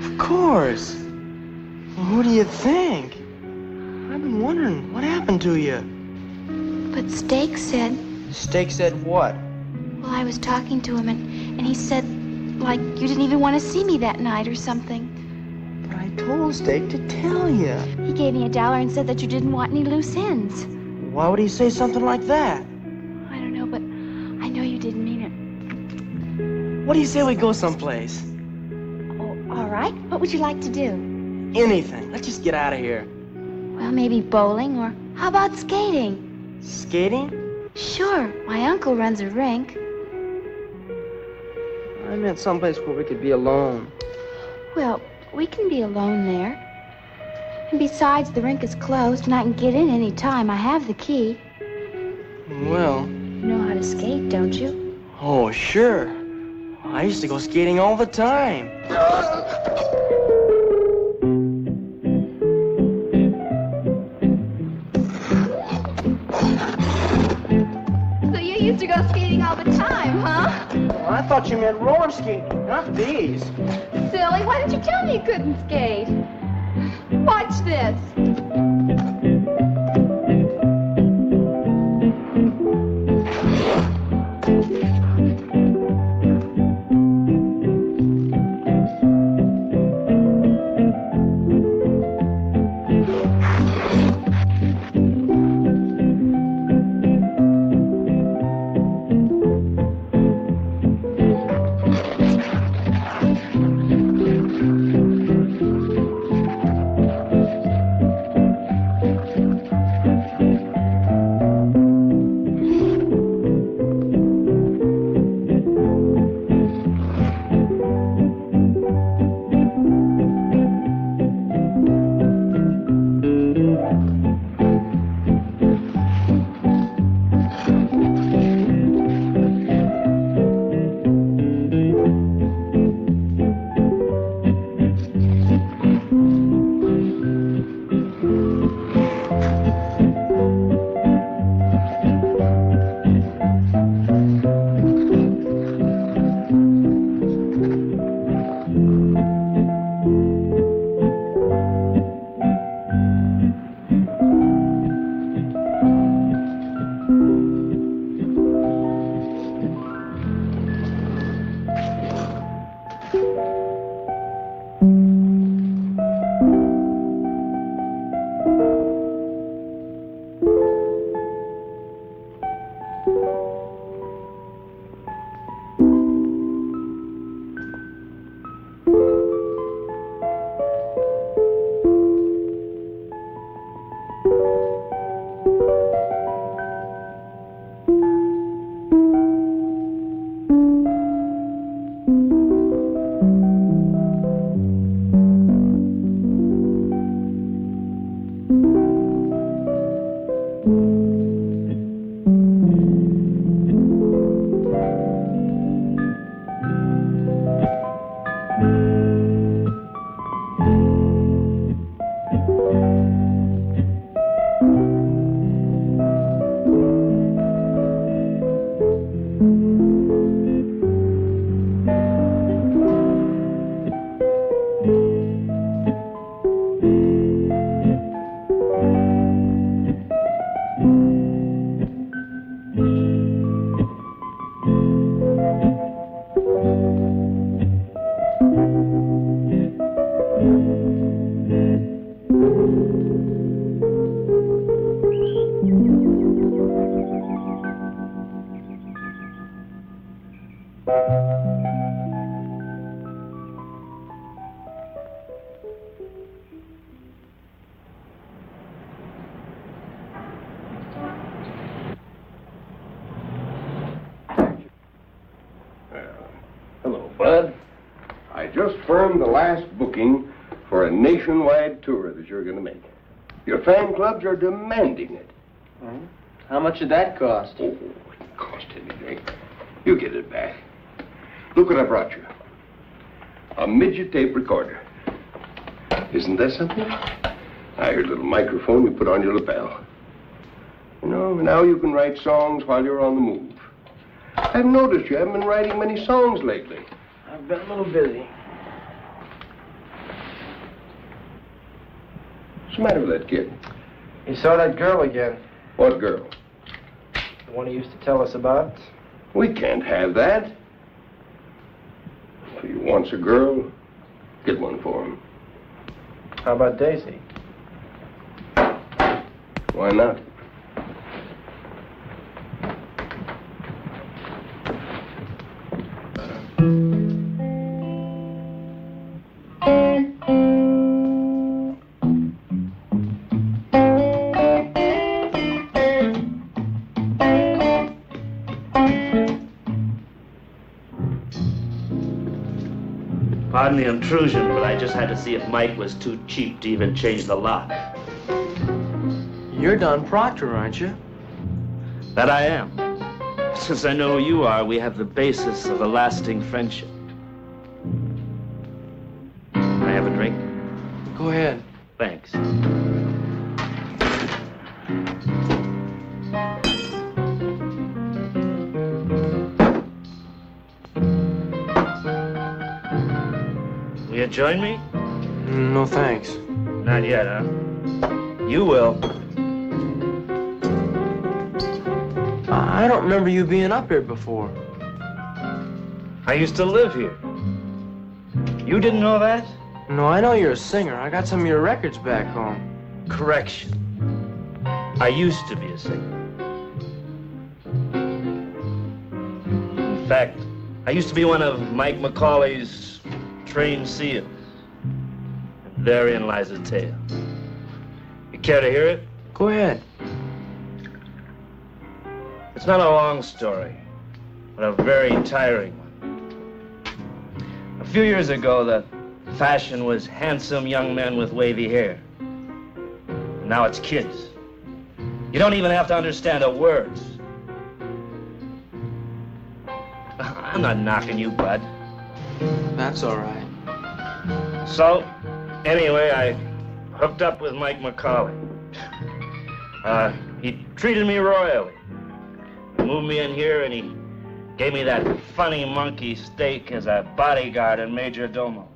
Speaker 7: Of course. Who do you think? been wondering, what happened to you?
Speaker 2: But Steak said,
Speaker 7: Steak said what?
Speaker 2: well, I was talking to him, and he said, like, you didn't even want to see me that night or something.
Speaker 7: But I told Steak to tell you.
Speaker 2: He gave me $1 and said that you didn't want any loose ends.
Speaker 7: Why would he say something like that?
Speaker 2: I don't know, but I know you didn't mean it.
Speaker 7: What do you say we go someplace?
Speaker 2: Oh, all right. What would you like to do?
Speaker 7: Anything. Let's just get out of here.
Speaker 2: Well, maybe bowling, or how about skating?
Speaker 7: Skating?
Speaker 2: Sure. My uncle runs a rink.
Speaker 7: I meant someplace where we could be alone.
Speaker 2: Well, we can be alone there. And besides, the rink is closed, and I can get in any time. I have the key.
Speaker 7: Well.
Speaker 2: You know how to skate, don't you?
Speaker 7: Oh, sure. I used to go skating all the time.
Speaker 2: So you used to go skating all the time, huh?
Speaker 7: Well, I thought you meant roller skating, not these.
Speaker 2: Silly, why didn't you tell me you couldn't skate? Watch this.
Speaker 10: Hello, Bud. I just firmed the last booking for a nationwide tour that you're going to make. Your fan clubs are demanding it.
Speaker 7: How much did that cost?
Speaker 10: Oh, it didn't cost anything. You get it back. Look what I brought you. A midget tape recorder. Isn't that something? Now, your little microphone you put on your lapel. You know, now you can write songs while you're on the move. I've noticed you haven't been writing many songs lately.
Speaker 7: I've been a little busy.
Speaker 10: What's the matter with that kid?
Speaker 3: You saw that girl again.
Speaker 10: What girl?
Speaker 3: The one he used to tell us about.
Speaker 10: We can't have that. If he wants a girl, get one for him.
Speaker 3: How about Daisy?
Speaker 10: Why not?
Speaker 11: Pardon the intrusion, but I just had to see if Mike was too cheap to even change the lock.
Speaker 7: You're Don Proctor, aren't you?
Speaker 11: That I am. Since I know who you are, we have the basis of a lasting friendship. Can I have a drink?
Speaker 7: Go ahead.
Speaker 11: Thanks. Will you join me?
Speaker 7: No, thanks.
Speaker 11: Not yet, huh? You will.
Speaker 7: I don't remember you being up here before.
Speaker 11: I used to live here. You didn't know that?
Speaker 7: No, I know you're a singer. I got some of your records back home.
Speaker 11: Correction. I used to be a singer. In fact, I used to be one of Mike McCauley's trained seals. And therein lies the tale. You care to hear it?
Speaker 7: Go ahead.
Speaker 11: It's not a long story, but a very tiring one. A few years ago, the fashion was handsome young men with wavy hair. And now it's kids. You don't even have to understand the words. I'm not knocking you, bud.
Speaker 7: That's all right.
Speaker 11: So, anyway, I hooked up with Mike McCauley. He treated me royally. He moved me in here and he gave me that funny monkey steak as a bodyguard and major domo.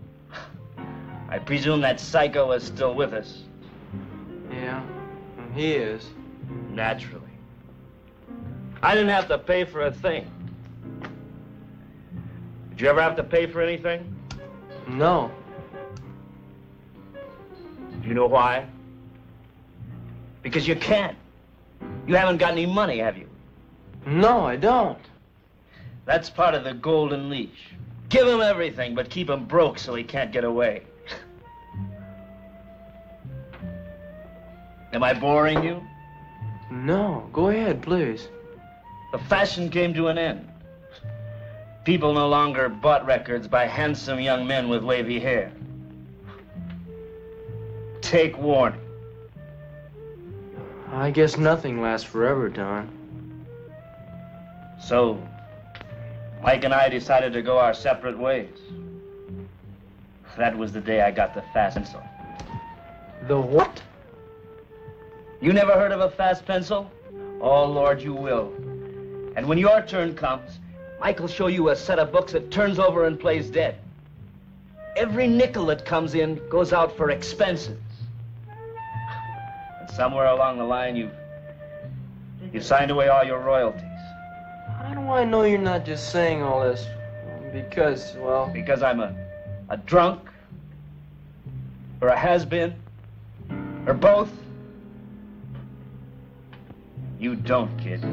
Speaker 11: I presume that psycho is still with us.
Speaker 7: Yeah, he is.
Speaker 11: Naturally. I didn't have to pay for a thing. Did you ever have to pay for anything?
Speaker 7: No.
Speaker 11: Do you know why? Because you can't. You haven't got any money, have you?
Speaker 7: No, I don't.
Speaker 11: That's part of the golden leash. Give him everything, but keep him broke so he can't get away. Am I boring you?
Speaker 7: No, go ahead, please.
Speaker 11: The fashion came to an end. People no longer bought records by handsome young men with wavy hair. Take warning.
Speaker 7: I guess nothing lasts forever, Don.
Speaker 11: So, Mike and I decided to go our separate ways. That was the day I got the fast pencil.
Speaker 7: The what?
Speaker 11: You never heard of a fast pencil? Oh, Lord, you will. And when your turn comes, Mike will show you a set of books that turns over and plays dead. Every nickel that comes in goes out for expenses. And somewhere along the line, you signed away all your royalties.
Speaker 7: How do I know you're not just saying all this because, well...
Speaker 11: Because I'm a drunk, or a has-been, or both? You don't, kid.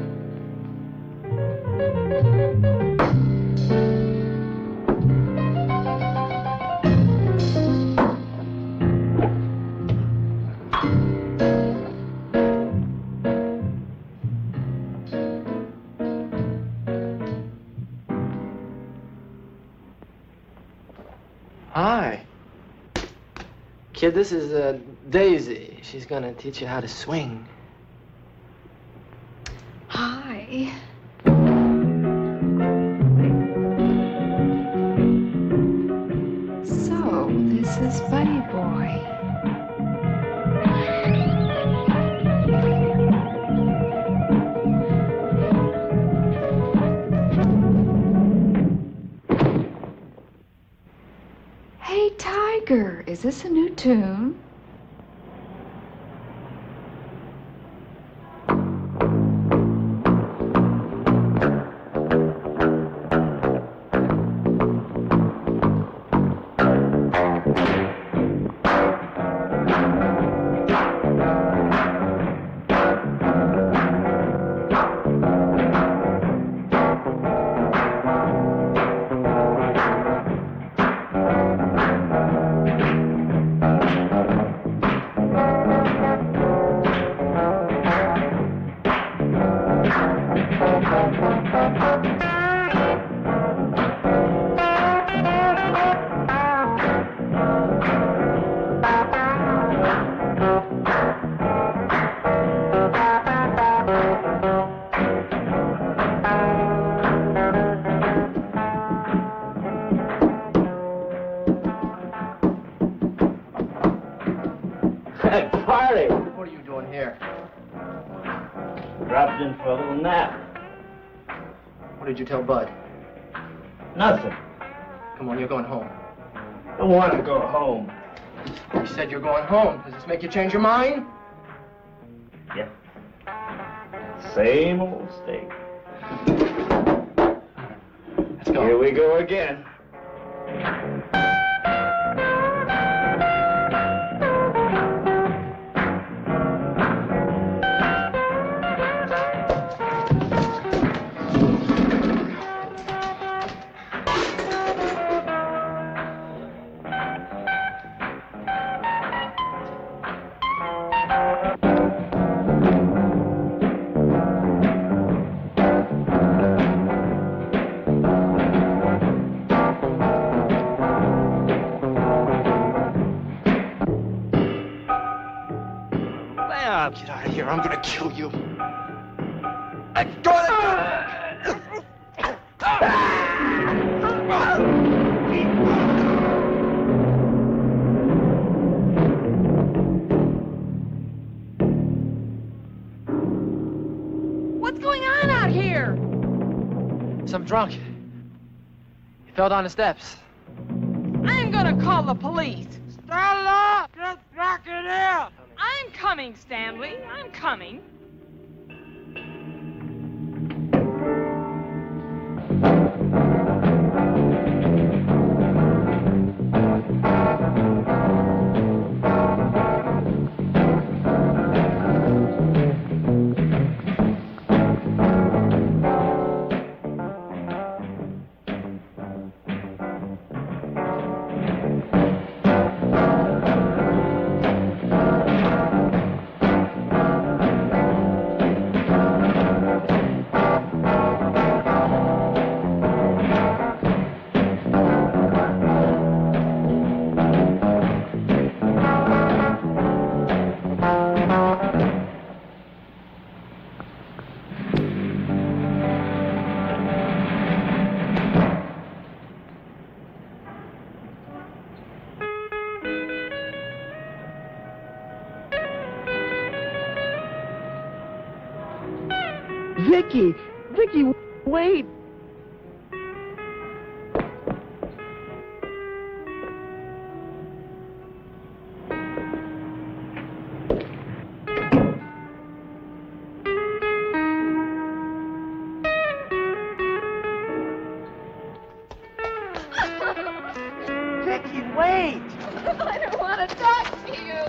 Speaker 7: Hi. Kid, this is Daisy. She's gonna teach you how to swing.
Speaker 13: Hi. So, this is Buddy Boy. Hey, Tiger, is this a new tune?
Speaker 11: Party!
Speaker 3: What are you doing here?
Speaker 11: Dropped in for a little nap.
Speaker 3: What did you tell Bud?
Speaker 11: Nothing.
Speaker 3: Come on, you're going home.
Speaker 11: I want to go home.
Speaker 3: You said you're going home. Does this make you change your mind?
Speaker 11: Yeah. Same old steak.
Speaker 3: Let's go.
Speaker 11: Here we go again.
Speaker 3: Get out of here. I'm gonna kill you.
Speaker 15: What's going on out here?
Speaker 3: Some drunk. He fell down the steps.
Speaker 15: I'm gonna call the police.
Speaker 12: Stella! Just back it in!
Speaker 15: I'm coming, Stanley. I'm coming.
Speaker 7: Vicky, wait. Vicky, wait.
Speaker 15: I don't want to talk to you.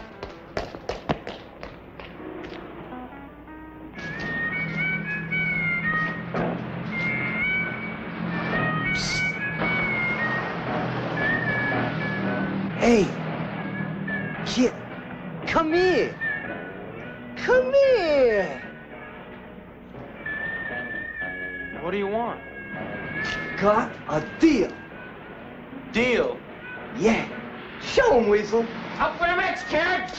Speaker 7: Hey, kid, come here. Come here.
Speaker 3: What do you want?
Speaker 7: Got a deal.
Speaker 3: Deal.
Speaker 7: Yeah. Show 'em, Weasel.
Speaker 12: Up for the mix, kid!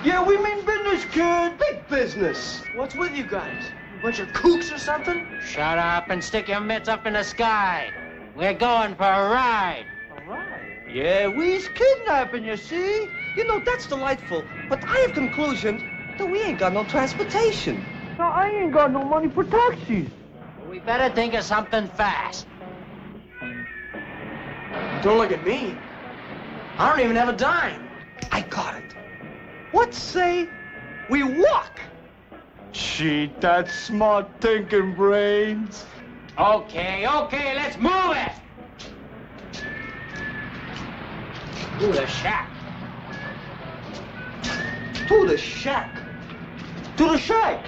Speaker 7: Yeah, we mean business, kid. Big business.
Speaker 3: What's with you guys? A bunch of kooks or something?
Speaker 12: Shut up and stick your mitts up in the sky. We're going for a ride.
Speaker 3: A ride.
Speaker 7: Yeah, we's kidnapping, you see? You know, that's delightful. But I have conclusion that we ain't got no transportation. Now, I ain't got no money for taxis.
Speaker 12: We better think of something fast.
Speaker 3: Don't look at me. I don't even have a dime.
Speaker 7: I got it. What say we walk?
Speaker 5: Gee, that's smart thinking, Brains.
Speaker 12: Okay, let's move it! To the shack.
Speaker 7: To the shack. To the shack.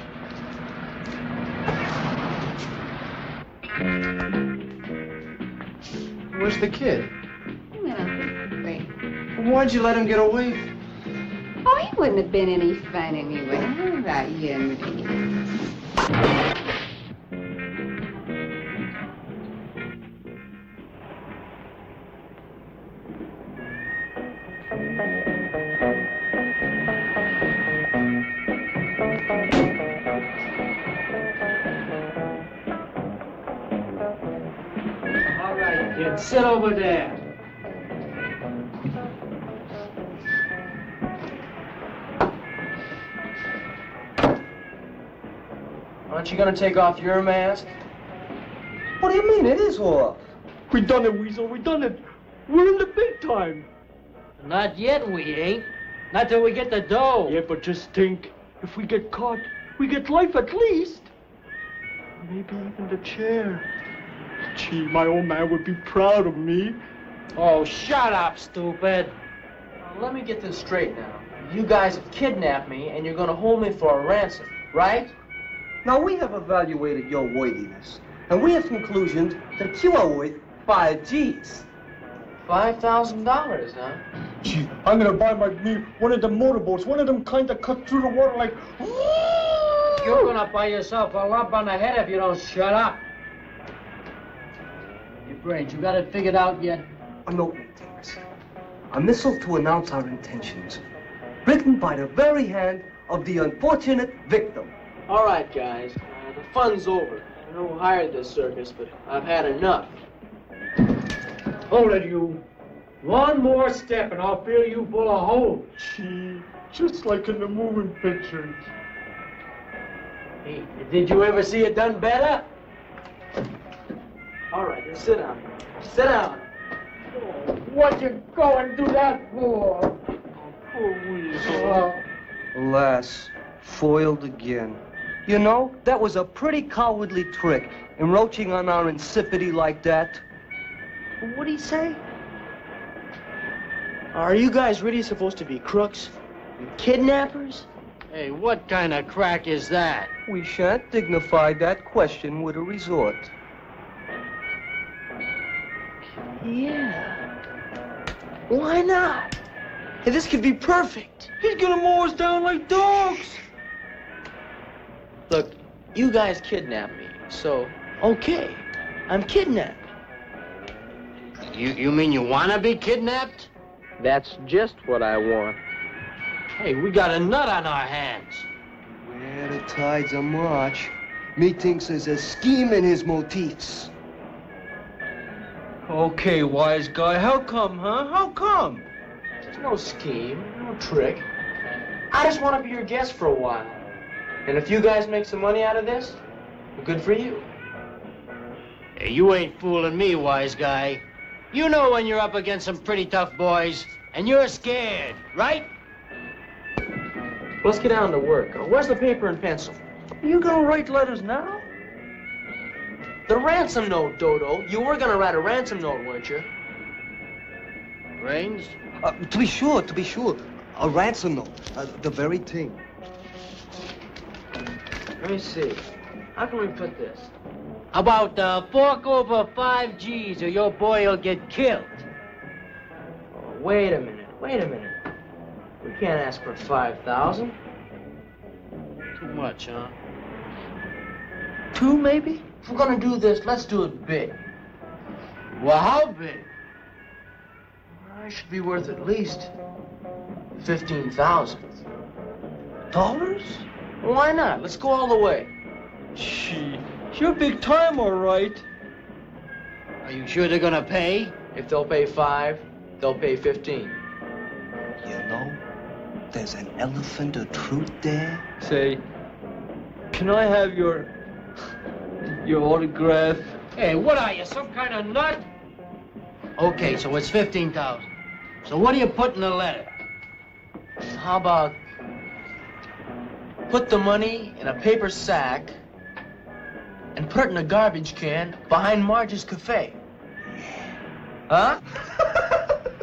Speaker 3: Where's the kid?
Speaker 13: Wait.
Speaker 3: Why'd you let him get away?
Speaker 13: Oh, he wouldn't have been any fun anyway. How about you and me?
Speaker 12: All right, kid, sit over there.
Speaker 7: Aren't you gonna take off your mask?
Speaker 3: What do you mean? It is off.
Speaker 16: We done it, Weasel. We done it. We're in the big time.
Speaker 12: Not yet, we ain't. Not till we get the dough.
Speaker 16: Yeah, but just think. If we get caught, we get life at least. Maybe even the chair. Gee, my old man would be proud of me.
Speaker 12: Oh, shut up, stupid.
Speaker 7: Now, let me get this straight now. You guys have kidnapped me, and you're gonna hold me for a ransom, right?
Speaker 3: Now, we have evaluated your worthiness, and we have conclusioned that you are worth 5 G's.
Speaker 7: $5,000, huh?
Speaker 16: Gee, I'm gonna buy me one of the motorboats, one of them kind that cut through the water like...
Speaker 12: You're gonna buy yourself a lump on the head if you don't shut up. Your brains, you got it figured out yet?
Speaker 3: A note, Davis. A missile to announce our intentions, written by the very hand of the unfortunate victim.
Speaker 7: All right, guys. The fun's over. I know who hired this circus, but I've had enough.
Speaker 12: Hold it, you. One more step and I'll fill you full of holes.
Speaker 16: Gee, just like in the moving pictures.
Speaker 12: Hey, did you ever see it done better?
Speaker 7: All right, then sit down. Sit down.
Speaker 12: What you go and do that for?
Speaker 16: Poor Weasel.
Speaker 3: Alas, foiled again. You know, that was a pretty cowardly trick, encroaching on our insipidity like that. What'd he say?
Speaker 7: Are you guys really supposed to be crooks? Kidnappers?
Speaker 12: Hey, what kind of crack is that?
Speaker 3: We shan't dignify that question with a resort.
Speaker 7: Yeah. Why not? Hey, this could be perfect.
Speaker 16: He's gonna mow us down like dogs.
Speaker 7: Look, you guys kidnapped me, so, okay, I'm kidnapped.
Speaker 12: You mean you wanna be kidnapped?
Speaker 7: That's just what I want.
Speaker 12: Hey, we got a nut on our hands.
Speaker 3: Where the tides are march, methinks there's a scheme in his motifs.
Speaker 7: Okay, wise guy, how come, huh? How come? There's no scheme, no trick. I just want to be your guest for a while. And if you guys make some money out of this, well, good for you.
Speaker 12: Hey, you ain't fooling me, wise guy. You know when you're up against some pretty tough boys, and you're scared, right?
Speaker 7: Let's get down to work. Where's the paper and pencil?
Speaker 3: You gonna write letters now?
Speaker 7: The ransom note, Dodo. You were gonna write a ransom note, weren't you?
Speaker 12: Brains?
Speaker 3: To be sure. A ransom note, the very thing.
Speaker 7: Let me see. How can we put this?
Speaker 12: About fork over 5 G's or your boy will get killed.
Speaker 7: Oh, wait a minute. We can't ask for 5,000.
Speaker 12: Too much, huh?
Speaker 7: 2, maybe? If we're gonna do this, let's do it big.
Speaker 12: Well, how big?
Speaker 7: I should be worth at least 15,000.
Speaker 3: Dollars?
Speaker 7: Why not? Let's go all the way.
Speaker 16: Gee, you're big time, all right.
Speaker 12: Are you sure they're gonna pay?
Speaker 7: If they'll pay 5, they'll pay 15.
Speaker 3: You know, there's an elephant of truth there.
Speaker 16: Say, can I have your autograph?
Speaker 12: Hey, what are you, some kind of nut? Okay, so it's 15,000. So what do you put in the letter?
Speaker 7: How about put the money in a paper sack and put it in a garbage can behind Marge's cafe? Huh?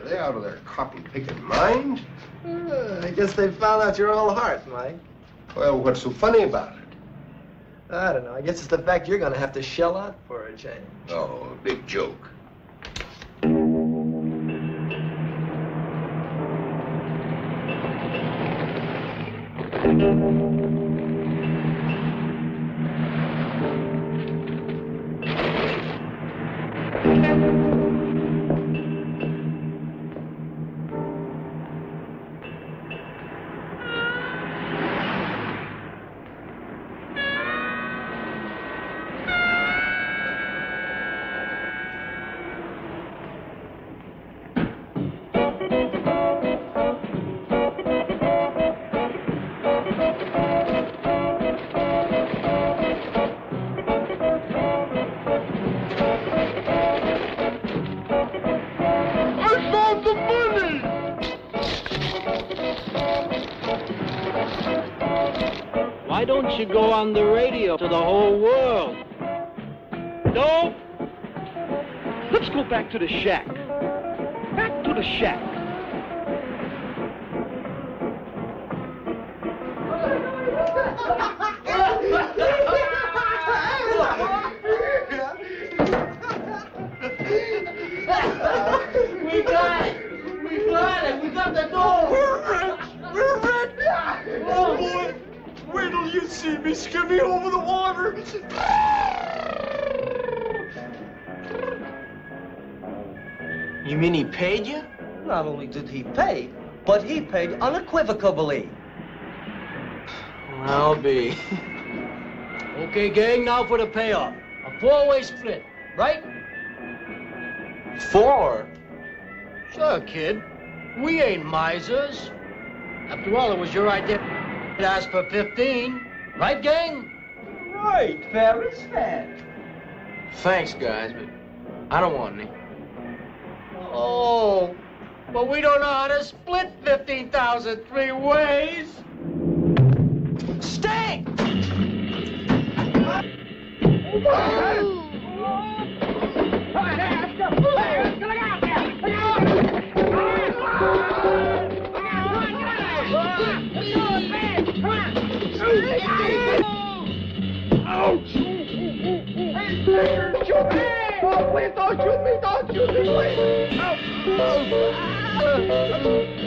Speaker 10: They out of their copy-picking mind.
Speaker 3: I guess they found out you're all heart, Mike.
Speaker 10: Well, what's so funny about it?
Speaker 3: I don't know. I guess it's the fact you're gonna have to shell out for a change.
Speaker 10: Oh, big joke.
Speaker 12: Why don't you go on the radio to the whole world? No? Let's go back to the shack. Back to the shack.
Speaker 7: We got it! We got it! We got the door!
Speaker 16: We're rich! Oh, boy! Wait till you see me skimming over the water!
Speaker 7: You mean he paid you?
Speaker 3: Not only did he pay, but he paid unequivocally.
Speaker 7: I'll be.
Speaker 12: Okay, gang, now for the payoff. A 4-way split, right?
Speaker 7: 4?
Speaker 12: Sure, kid. We ain't misers. After all, it was your idea to ask for 15. Right, gang?
Speaker 3: Right, fair is fair.
Speaker 7: Thanks, guys, but I don't want any.
Speaker 12: Oh, but we don't know how to split 15,000 3 ways.
Speaker 7: Stay!
Speaker 16: Ouch! Shoot me! Oh, please don't shoot me! Don't shoot me, please! Ouch!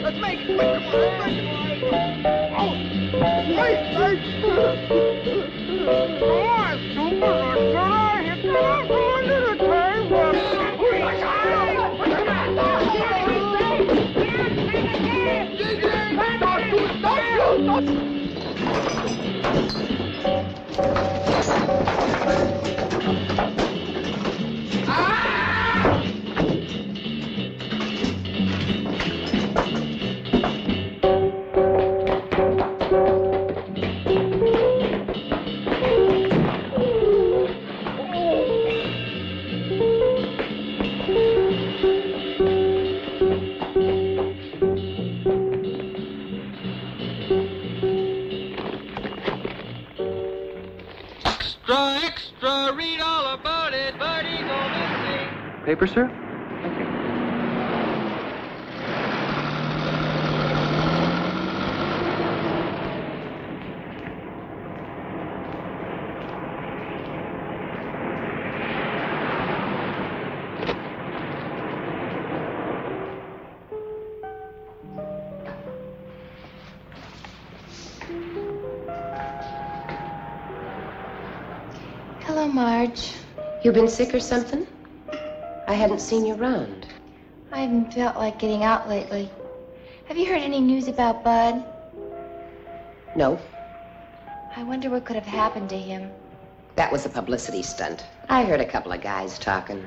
Speaker 16: Let's make it quick! Come on, let's make it! Oh! Wait! Come on! Super! Hit the Don't shoot!
Speaker 9: Extra, read all about it, Bud Eagle missing.
Speaker 4: Paper, sir?
Speaker 1: Hello, Marge. You been sick or something? I hadn't seen you around.
Speaker 2: I haven't felt like getting out lately. Have you heard any news about Bud?
Speaker 1: No,
Speaker 2: I wonder what could have happened to him.
Speaker 1: that was a publicity stunt. I heard a couple of guys talking.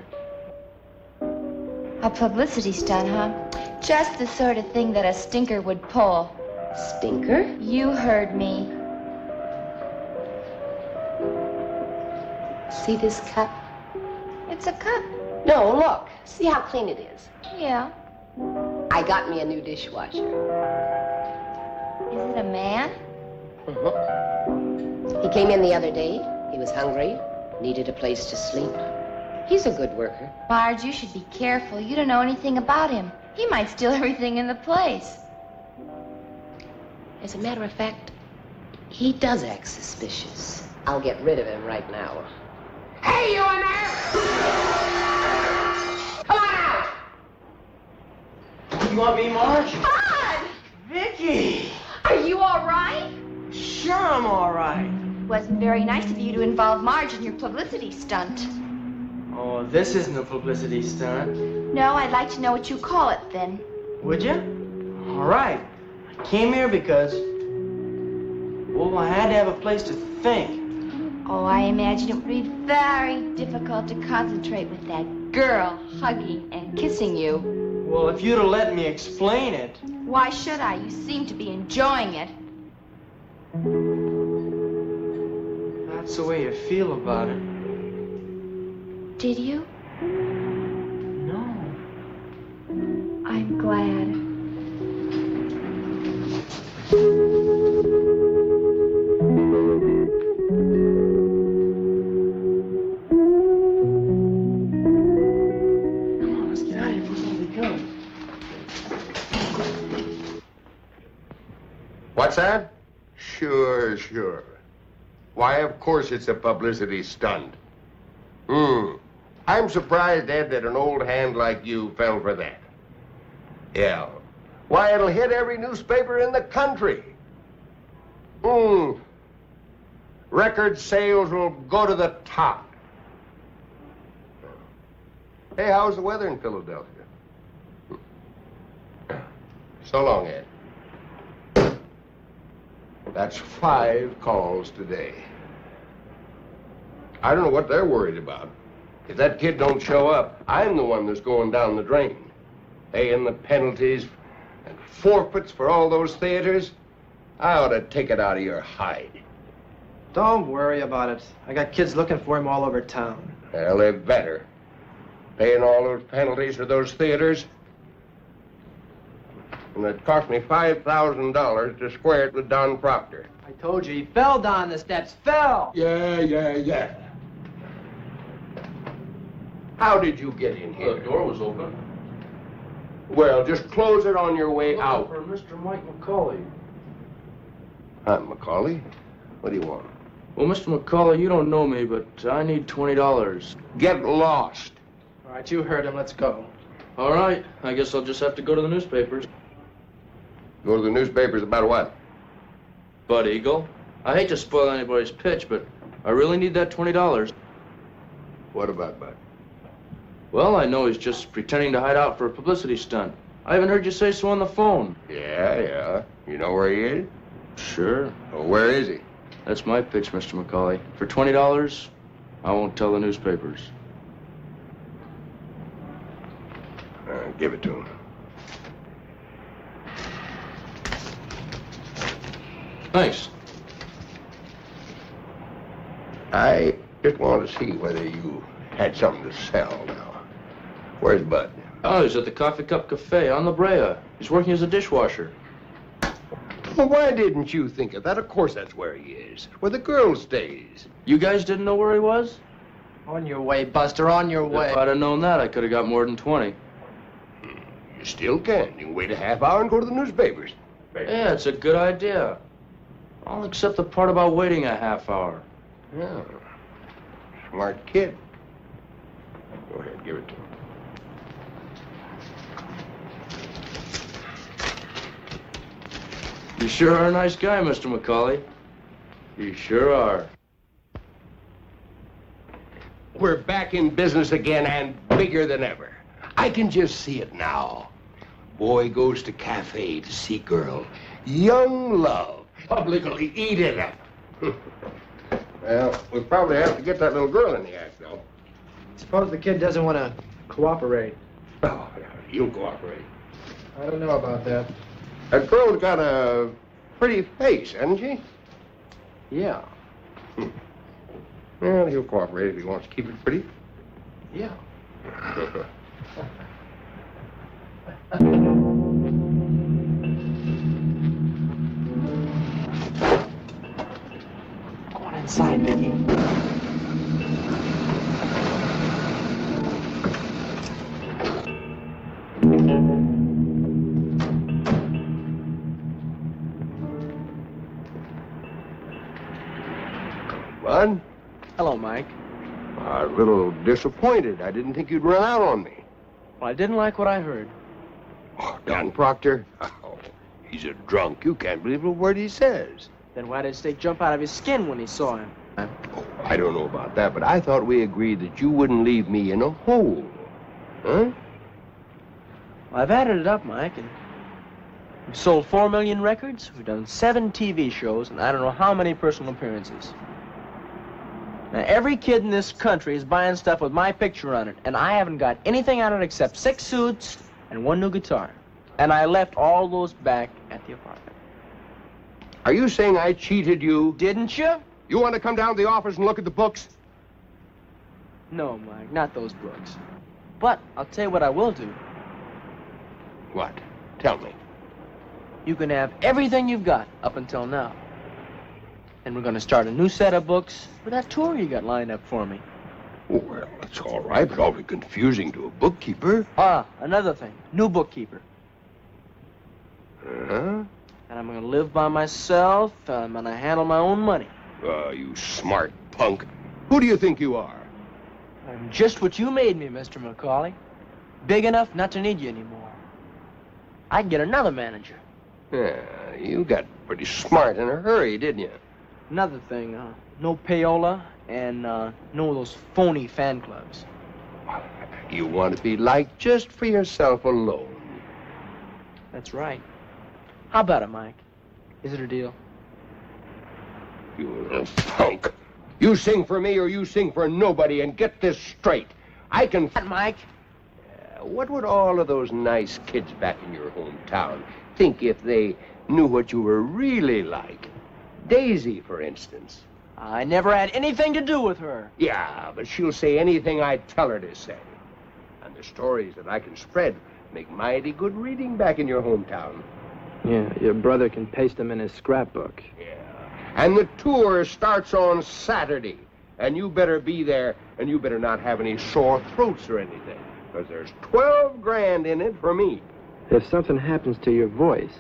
Speaker 2: A publicity stunt, huh? Just the sort of thing that a stinker would pull.
Speaker 1: Stinker?
Speaker 2: You heard me.
Speaker 1: See this cup?
Speaker 2: It's a cup.
Speaker 1: No, look. See how clean it is.
Speaker 2: Yeah.
Speaker 1: I got me a new dishwasher.
Speaker 2: Is it a man?
Speaker 1: He came in the other day. He was hungry, needed a place to sleep. He's a good worker.
Speaker 2: Marge, you should be careful. You don't know anything about him. He might steal everything in the place.
Speaker 1: As a matter of fact, he does act suspicious. I'll get rid of him right now. Hey, you in there! Come on out!
Speaker 7: You want me, Marge?
Speaker 2: Bud!
Speaker 7: Vicky!
Speaker 2: Are you all right?
Speaker 7: Sure, I'm all right.
Speaker 2: Wasn't very nice of you to involve Marge in your publicity stunt.
Speaker 7: Oh, this isn't a publicity stunt.
Speaker 2: No, I'd like to know what you call it then.
Speaker 7: Would you? All right. I came here because, well, I had to have a place to think.
Speaker 2: Oh, I imagine it would be very difficult to concentrate with that girl hugging and kissing you.
Speaker 7: Well, if you'd have let me explain it.
Speaker 2: Why should I? You seem to be enjoying it.
Speaker 7: That's the way you feel about it.
Speaker 2: Did you?
Speaker 7: No.
Speaker 2: I'm glad.
Speaker 10: What's that? Sure. Why, of course it's a publicity stunt. I'm surprised, Ed, that an old hand like you fell for that. Yeah. Why, it'll hit every newspaper in the country. Record sales will go to the top. Hey, how's the weather in Philadelphia? So long, Ed. That's 5 calls today. I don't know what they're worried about. If that kid don't show up, I'm the one that's going down the drain. Paying the penalties and forfeits for all those theaters. I ought to take it out of your hide.
Speaker 7: Don't worry about it. I got kids looking for him all over town.
Speaker 10: Well, they better. Paying all those penalties for those theaters. And it cost me $5,000 to square it with Don Proctor.
Speaker 7: I told you, he fell down the steps. Fell!
Speaker 10: Yeah. How did you get in here?
Speaker 17: The door was open.
Speaker 10: Well, just close it on your way out.
Speaker 17: For Mr. Mike McCauley.
Speaker 10: I'm McCauley. What do you want?
Speaker 17: Well, Mr. McCauley, you don't know me, but I need $20.
Speaker 10: Get lost.
Speaker 7: All right, you heard him. Let's go.
Speaker 17: All right. I guess I'll just have to go to the newspapers.
Speaker 10: Go to the newspapers about what?
Speaker 17: Bud Eagle. I hate to spoil anybody's pitch, but I really need that $20.
Speaker 10: What about Bud?
Speaker 17: Well, I know he's just pretending to hide out for a publicity stunt. I haven't heard you say so on the phone.
Speaker 10: Yeah. You know where he is?
Speaker 17: Sure.
Speaker 10: Well, where is he?
Speaker 17: That's my pitch, Mr. McCauley. For $20, I won't tell the newspapers.
Speaker 10: Give it to him.
Speaker 17: Thanks.
Speaker 10: I just want to see whether you had something to sell now. Where's Bud?
Speaker 17: Oh, he's at the Coffee Cup Cafe on La Brea. He's working as a dishwasher.
Speaker 10: Well, why didn't you think of that? Of course that's where he is. Where the girl stays.
Speaker 17: You guys didn't know where he was?
Speaker 7: On your way, Buster, on your way.
Speaker 17: If I'd have known that, I could have got more than 20.
Speaker 10: You still can. You can wait a half hour and go to the newspapers.
Speaker 17: Yeah, it's a good idea. I'll accept the part about waiting a half hour.
Speaker 10: Yeah. Smart kid. Go ahead, give it to him.
Speaker 17: You sure are a nice guy, Mr. McCauley. You sure are.
Speaker 10: We're back in business again and bigger than ever. I can just see it now. Boy goes to cafe to see girl. Young love. Publicly eat it up. Well, we'll probably have to get that little girl in the act, though.
Speaker 7: Suppose the kid doesn't want to cooperate.
Speaker 10: Oh, yeah, you'll cooperate.
Speaker 7: I don't know about that.
Speaker 10: That girl's got a pretty face, hasn't she?
Speaker 7: Yeah.
Speaker 10: Well, he'll cooperate if he wants to keep it pretty.
Speaker 7: Yeah. Go on inside, Mickey.
Speaker 10: Bud?
Speaker 7: Hello, Mike.
Speaker 10: A little disappointed. I didn't think you'd run out on me.
Speaker 7: Well, I didn't like what I heard.
Speaker 10: Oh, Don Proctor? Oh, he's a drunk. You can't believe a word he says.
Speaker 7: Then why did Steak jump out of his skin when he saw him?
Speaker 10: Oh, I don't know about that, but I thought we agreed that you wouldn't leave me in a hole. Huh?
Speaker 7: Well, I've added it up, Mike, and we've sold 4 million records, we've done 7 TV shows, and I don't know how many personal appearances. Now, every kid in this country is buying stuff with my picture on it, and I haven't got anything on it except 6 suits and 1 new guitar. And I left all those back at the apartment.
Speaker 10: Are you saying I cheated you?
Speaker 7: Didn't you?
Speaker 10: You want to come down to the office and look at the books?
Speaker 7: No, Mike, not those books. But I'll tell you what I will do.
Speaker 10: What? Tell me.
Speaker 7: You can have everything you've got up until now. And we're going to start a new set of books with that tour you got lined up for me.
Speaker 10: Well, that's all right, but awfully confusing to a bookkeeper.
Speaker 7: Ah, another thing. New bookkeeper.
Speaker 10: Uh-huh.
Speaker 7: And I'm gonna live by myself, and I'm gonna handle my own money.
Speaker 10: You smart punk. Who do you think you are?
Speaker 7: I'm just what you made me, Mr. McCauley. Big enough not to need you anymore. I'd get another manager.
Speaker 10: Yeah, you got pretty smart in a hurry, didn't you?
Speaker 7: Another thing, no payola and no of those phony fan clubs.
Speaker 10: You want to be liked just for yourself alone.
Speaker 7: That's right. How about it, Mike? Is it a deal?
Speaker 10: You little punk. You sing for me or you sing for nobody, and get this straight. I can...
Speaker 7: Mike?
Speaker 10: What would all of those nice kids back in your hometown think if they knew what you were really like? Daisy, for instance.
Speaker 7: I never had anything to do with her.
Speaker 10: Yeah, but she'll say anything I tell her to say. And the stories that I can spread make mighty good reading back in your hometown.
Speaker 18: Yeah, your brother can paste them in his scrapbook.
Speaker 10: Yeah. And the tour starts on Saturday. And you better be there, and you better not have any sore throats or anything. Because there's 12 grand in it for me.
Speaker 18: If something happens to your voice,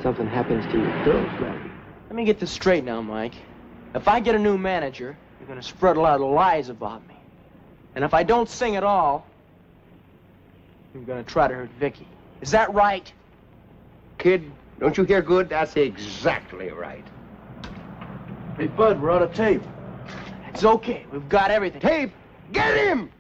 Speaker 18: something happens to your girlfriend.
Speaker 7: Let me get this straight now, Mike. If I get a new manager, you're gonna spread a lot of lies about me. And if I don't sing at all, you're gonna try to hurt Vicky. Is that right?
Speaker 10: Kid, don't you hear good? That's exactly right.
Speaker 17: Hey, Bud, we're out of tape.
Speaker 7: It's okay. We've got everything.
Speaker 10: Tape! Get him!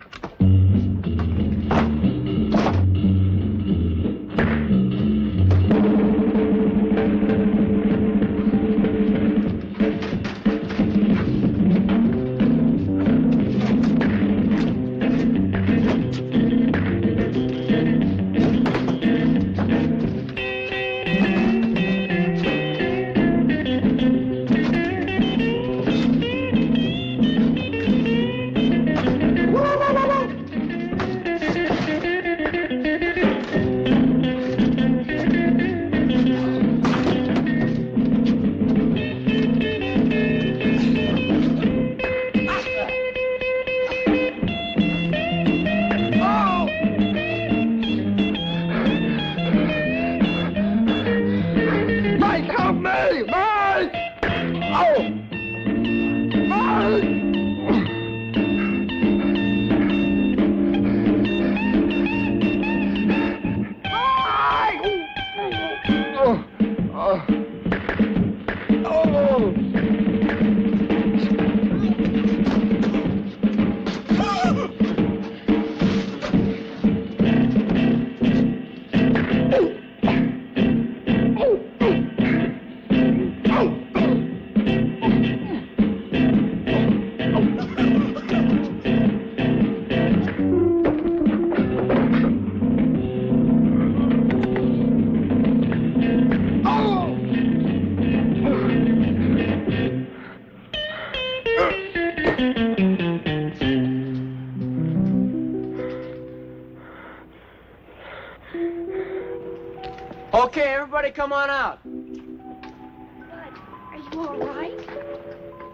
Speaker 7: Okay, everybody come on out.
Speaker 2: Bud, are you all right?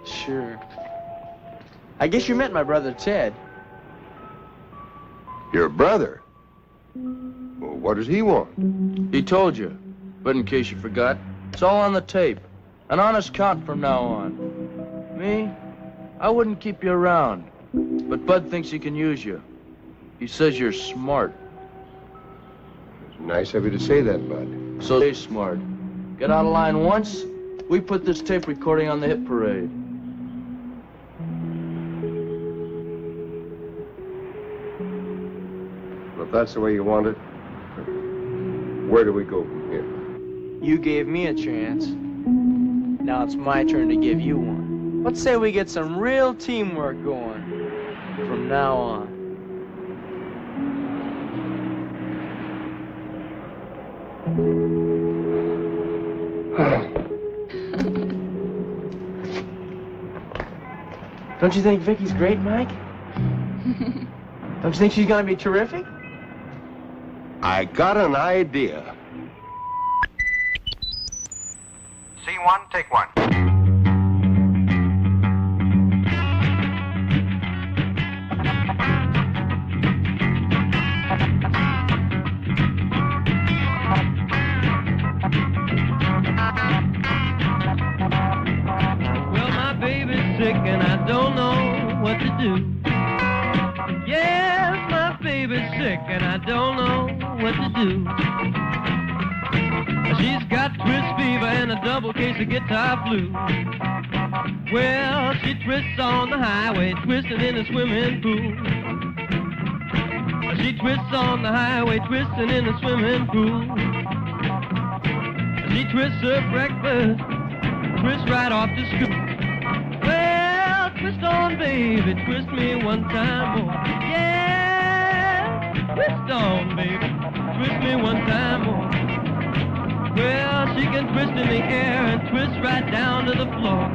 Speaker 7: Sure. I guess you met my brother, Ted.
Speaker 10: Your brother? Well, what does he want?
Speaker 17: He told you. But in case you forgot, it's all on the tape. An honest count from now on. Me? I wouldn't keep you around. But Bud thinks he can use you. He says you're smart.
Speaker 10: Nice of you to say that, Bud.
Speaker 17: So stay smart. Get out of line once, we put this tape recording on the hit parade.
Speaker 10: Well, if that's the way you want it, where do we go from here?
Speaker 7: You gave me a chance. Now it's my turn to give you one. Let's say we get some real teamwork going from now on. Don't you think Vicky's great, Mike? Don't you think she's gonna be terrific?
Speaker 10: I got an idea.
Speaker 5: C1, take one.
Speaker 9: Well, my baby's sick and I don't know what to do. Yes, my baby's sick and I don't know what to do. She's got twist fever and a double case of guitar flu. Well, she twists on the highway, twisting in the swimming pool. She twists on the highway, twisting in the swimming pool. She twists her breakfast, twists right off to school. Well, twist on, baby, twist me one time more. Yeah, twist on, baby, twist me one time more. Well, she can twist in the air and twist right down to the floor.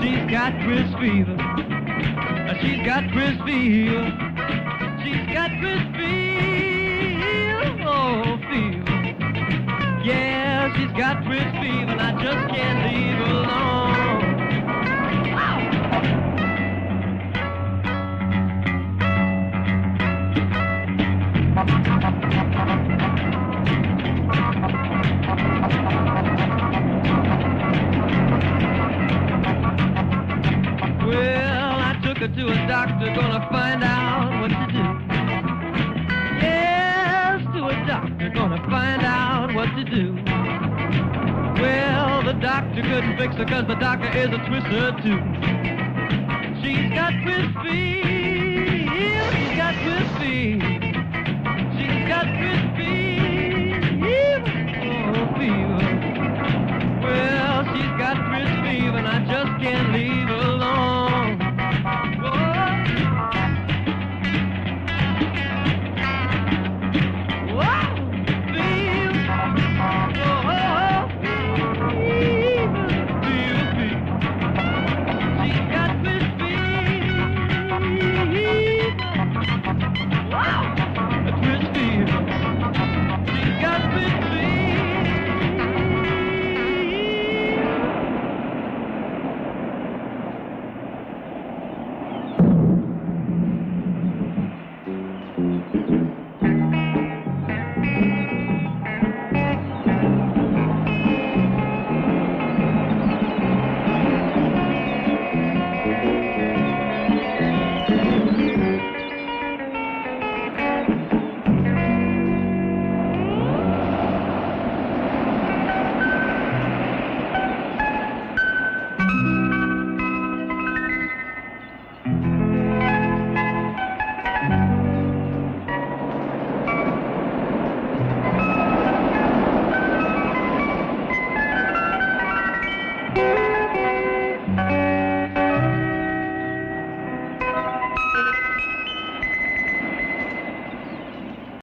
Speaker 9: She's got twist fever. She's got twist fever. She's got twist fever. Oh, fever. Yeah, she's got twist fever and I just can't leave her alone. Well, I took her to a doctor, gonna find out what to do. Yes, to a doctor, gonna find out what to do. Well, the doctor couldn't fix her cause the doctor is a twister too. She's got twist fever, she's got twist fever. She's got twist fever, oh fever. Well, she's got twist fever and I just can't leave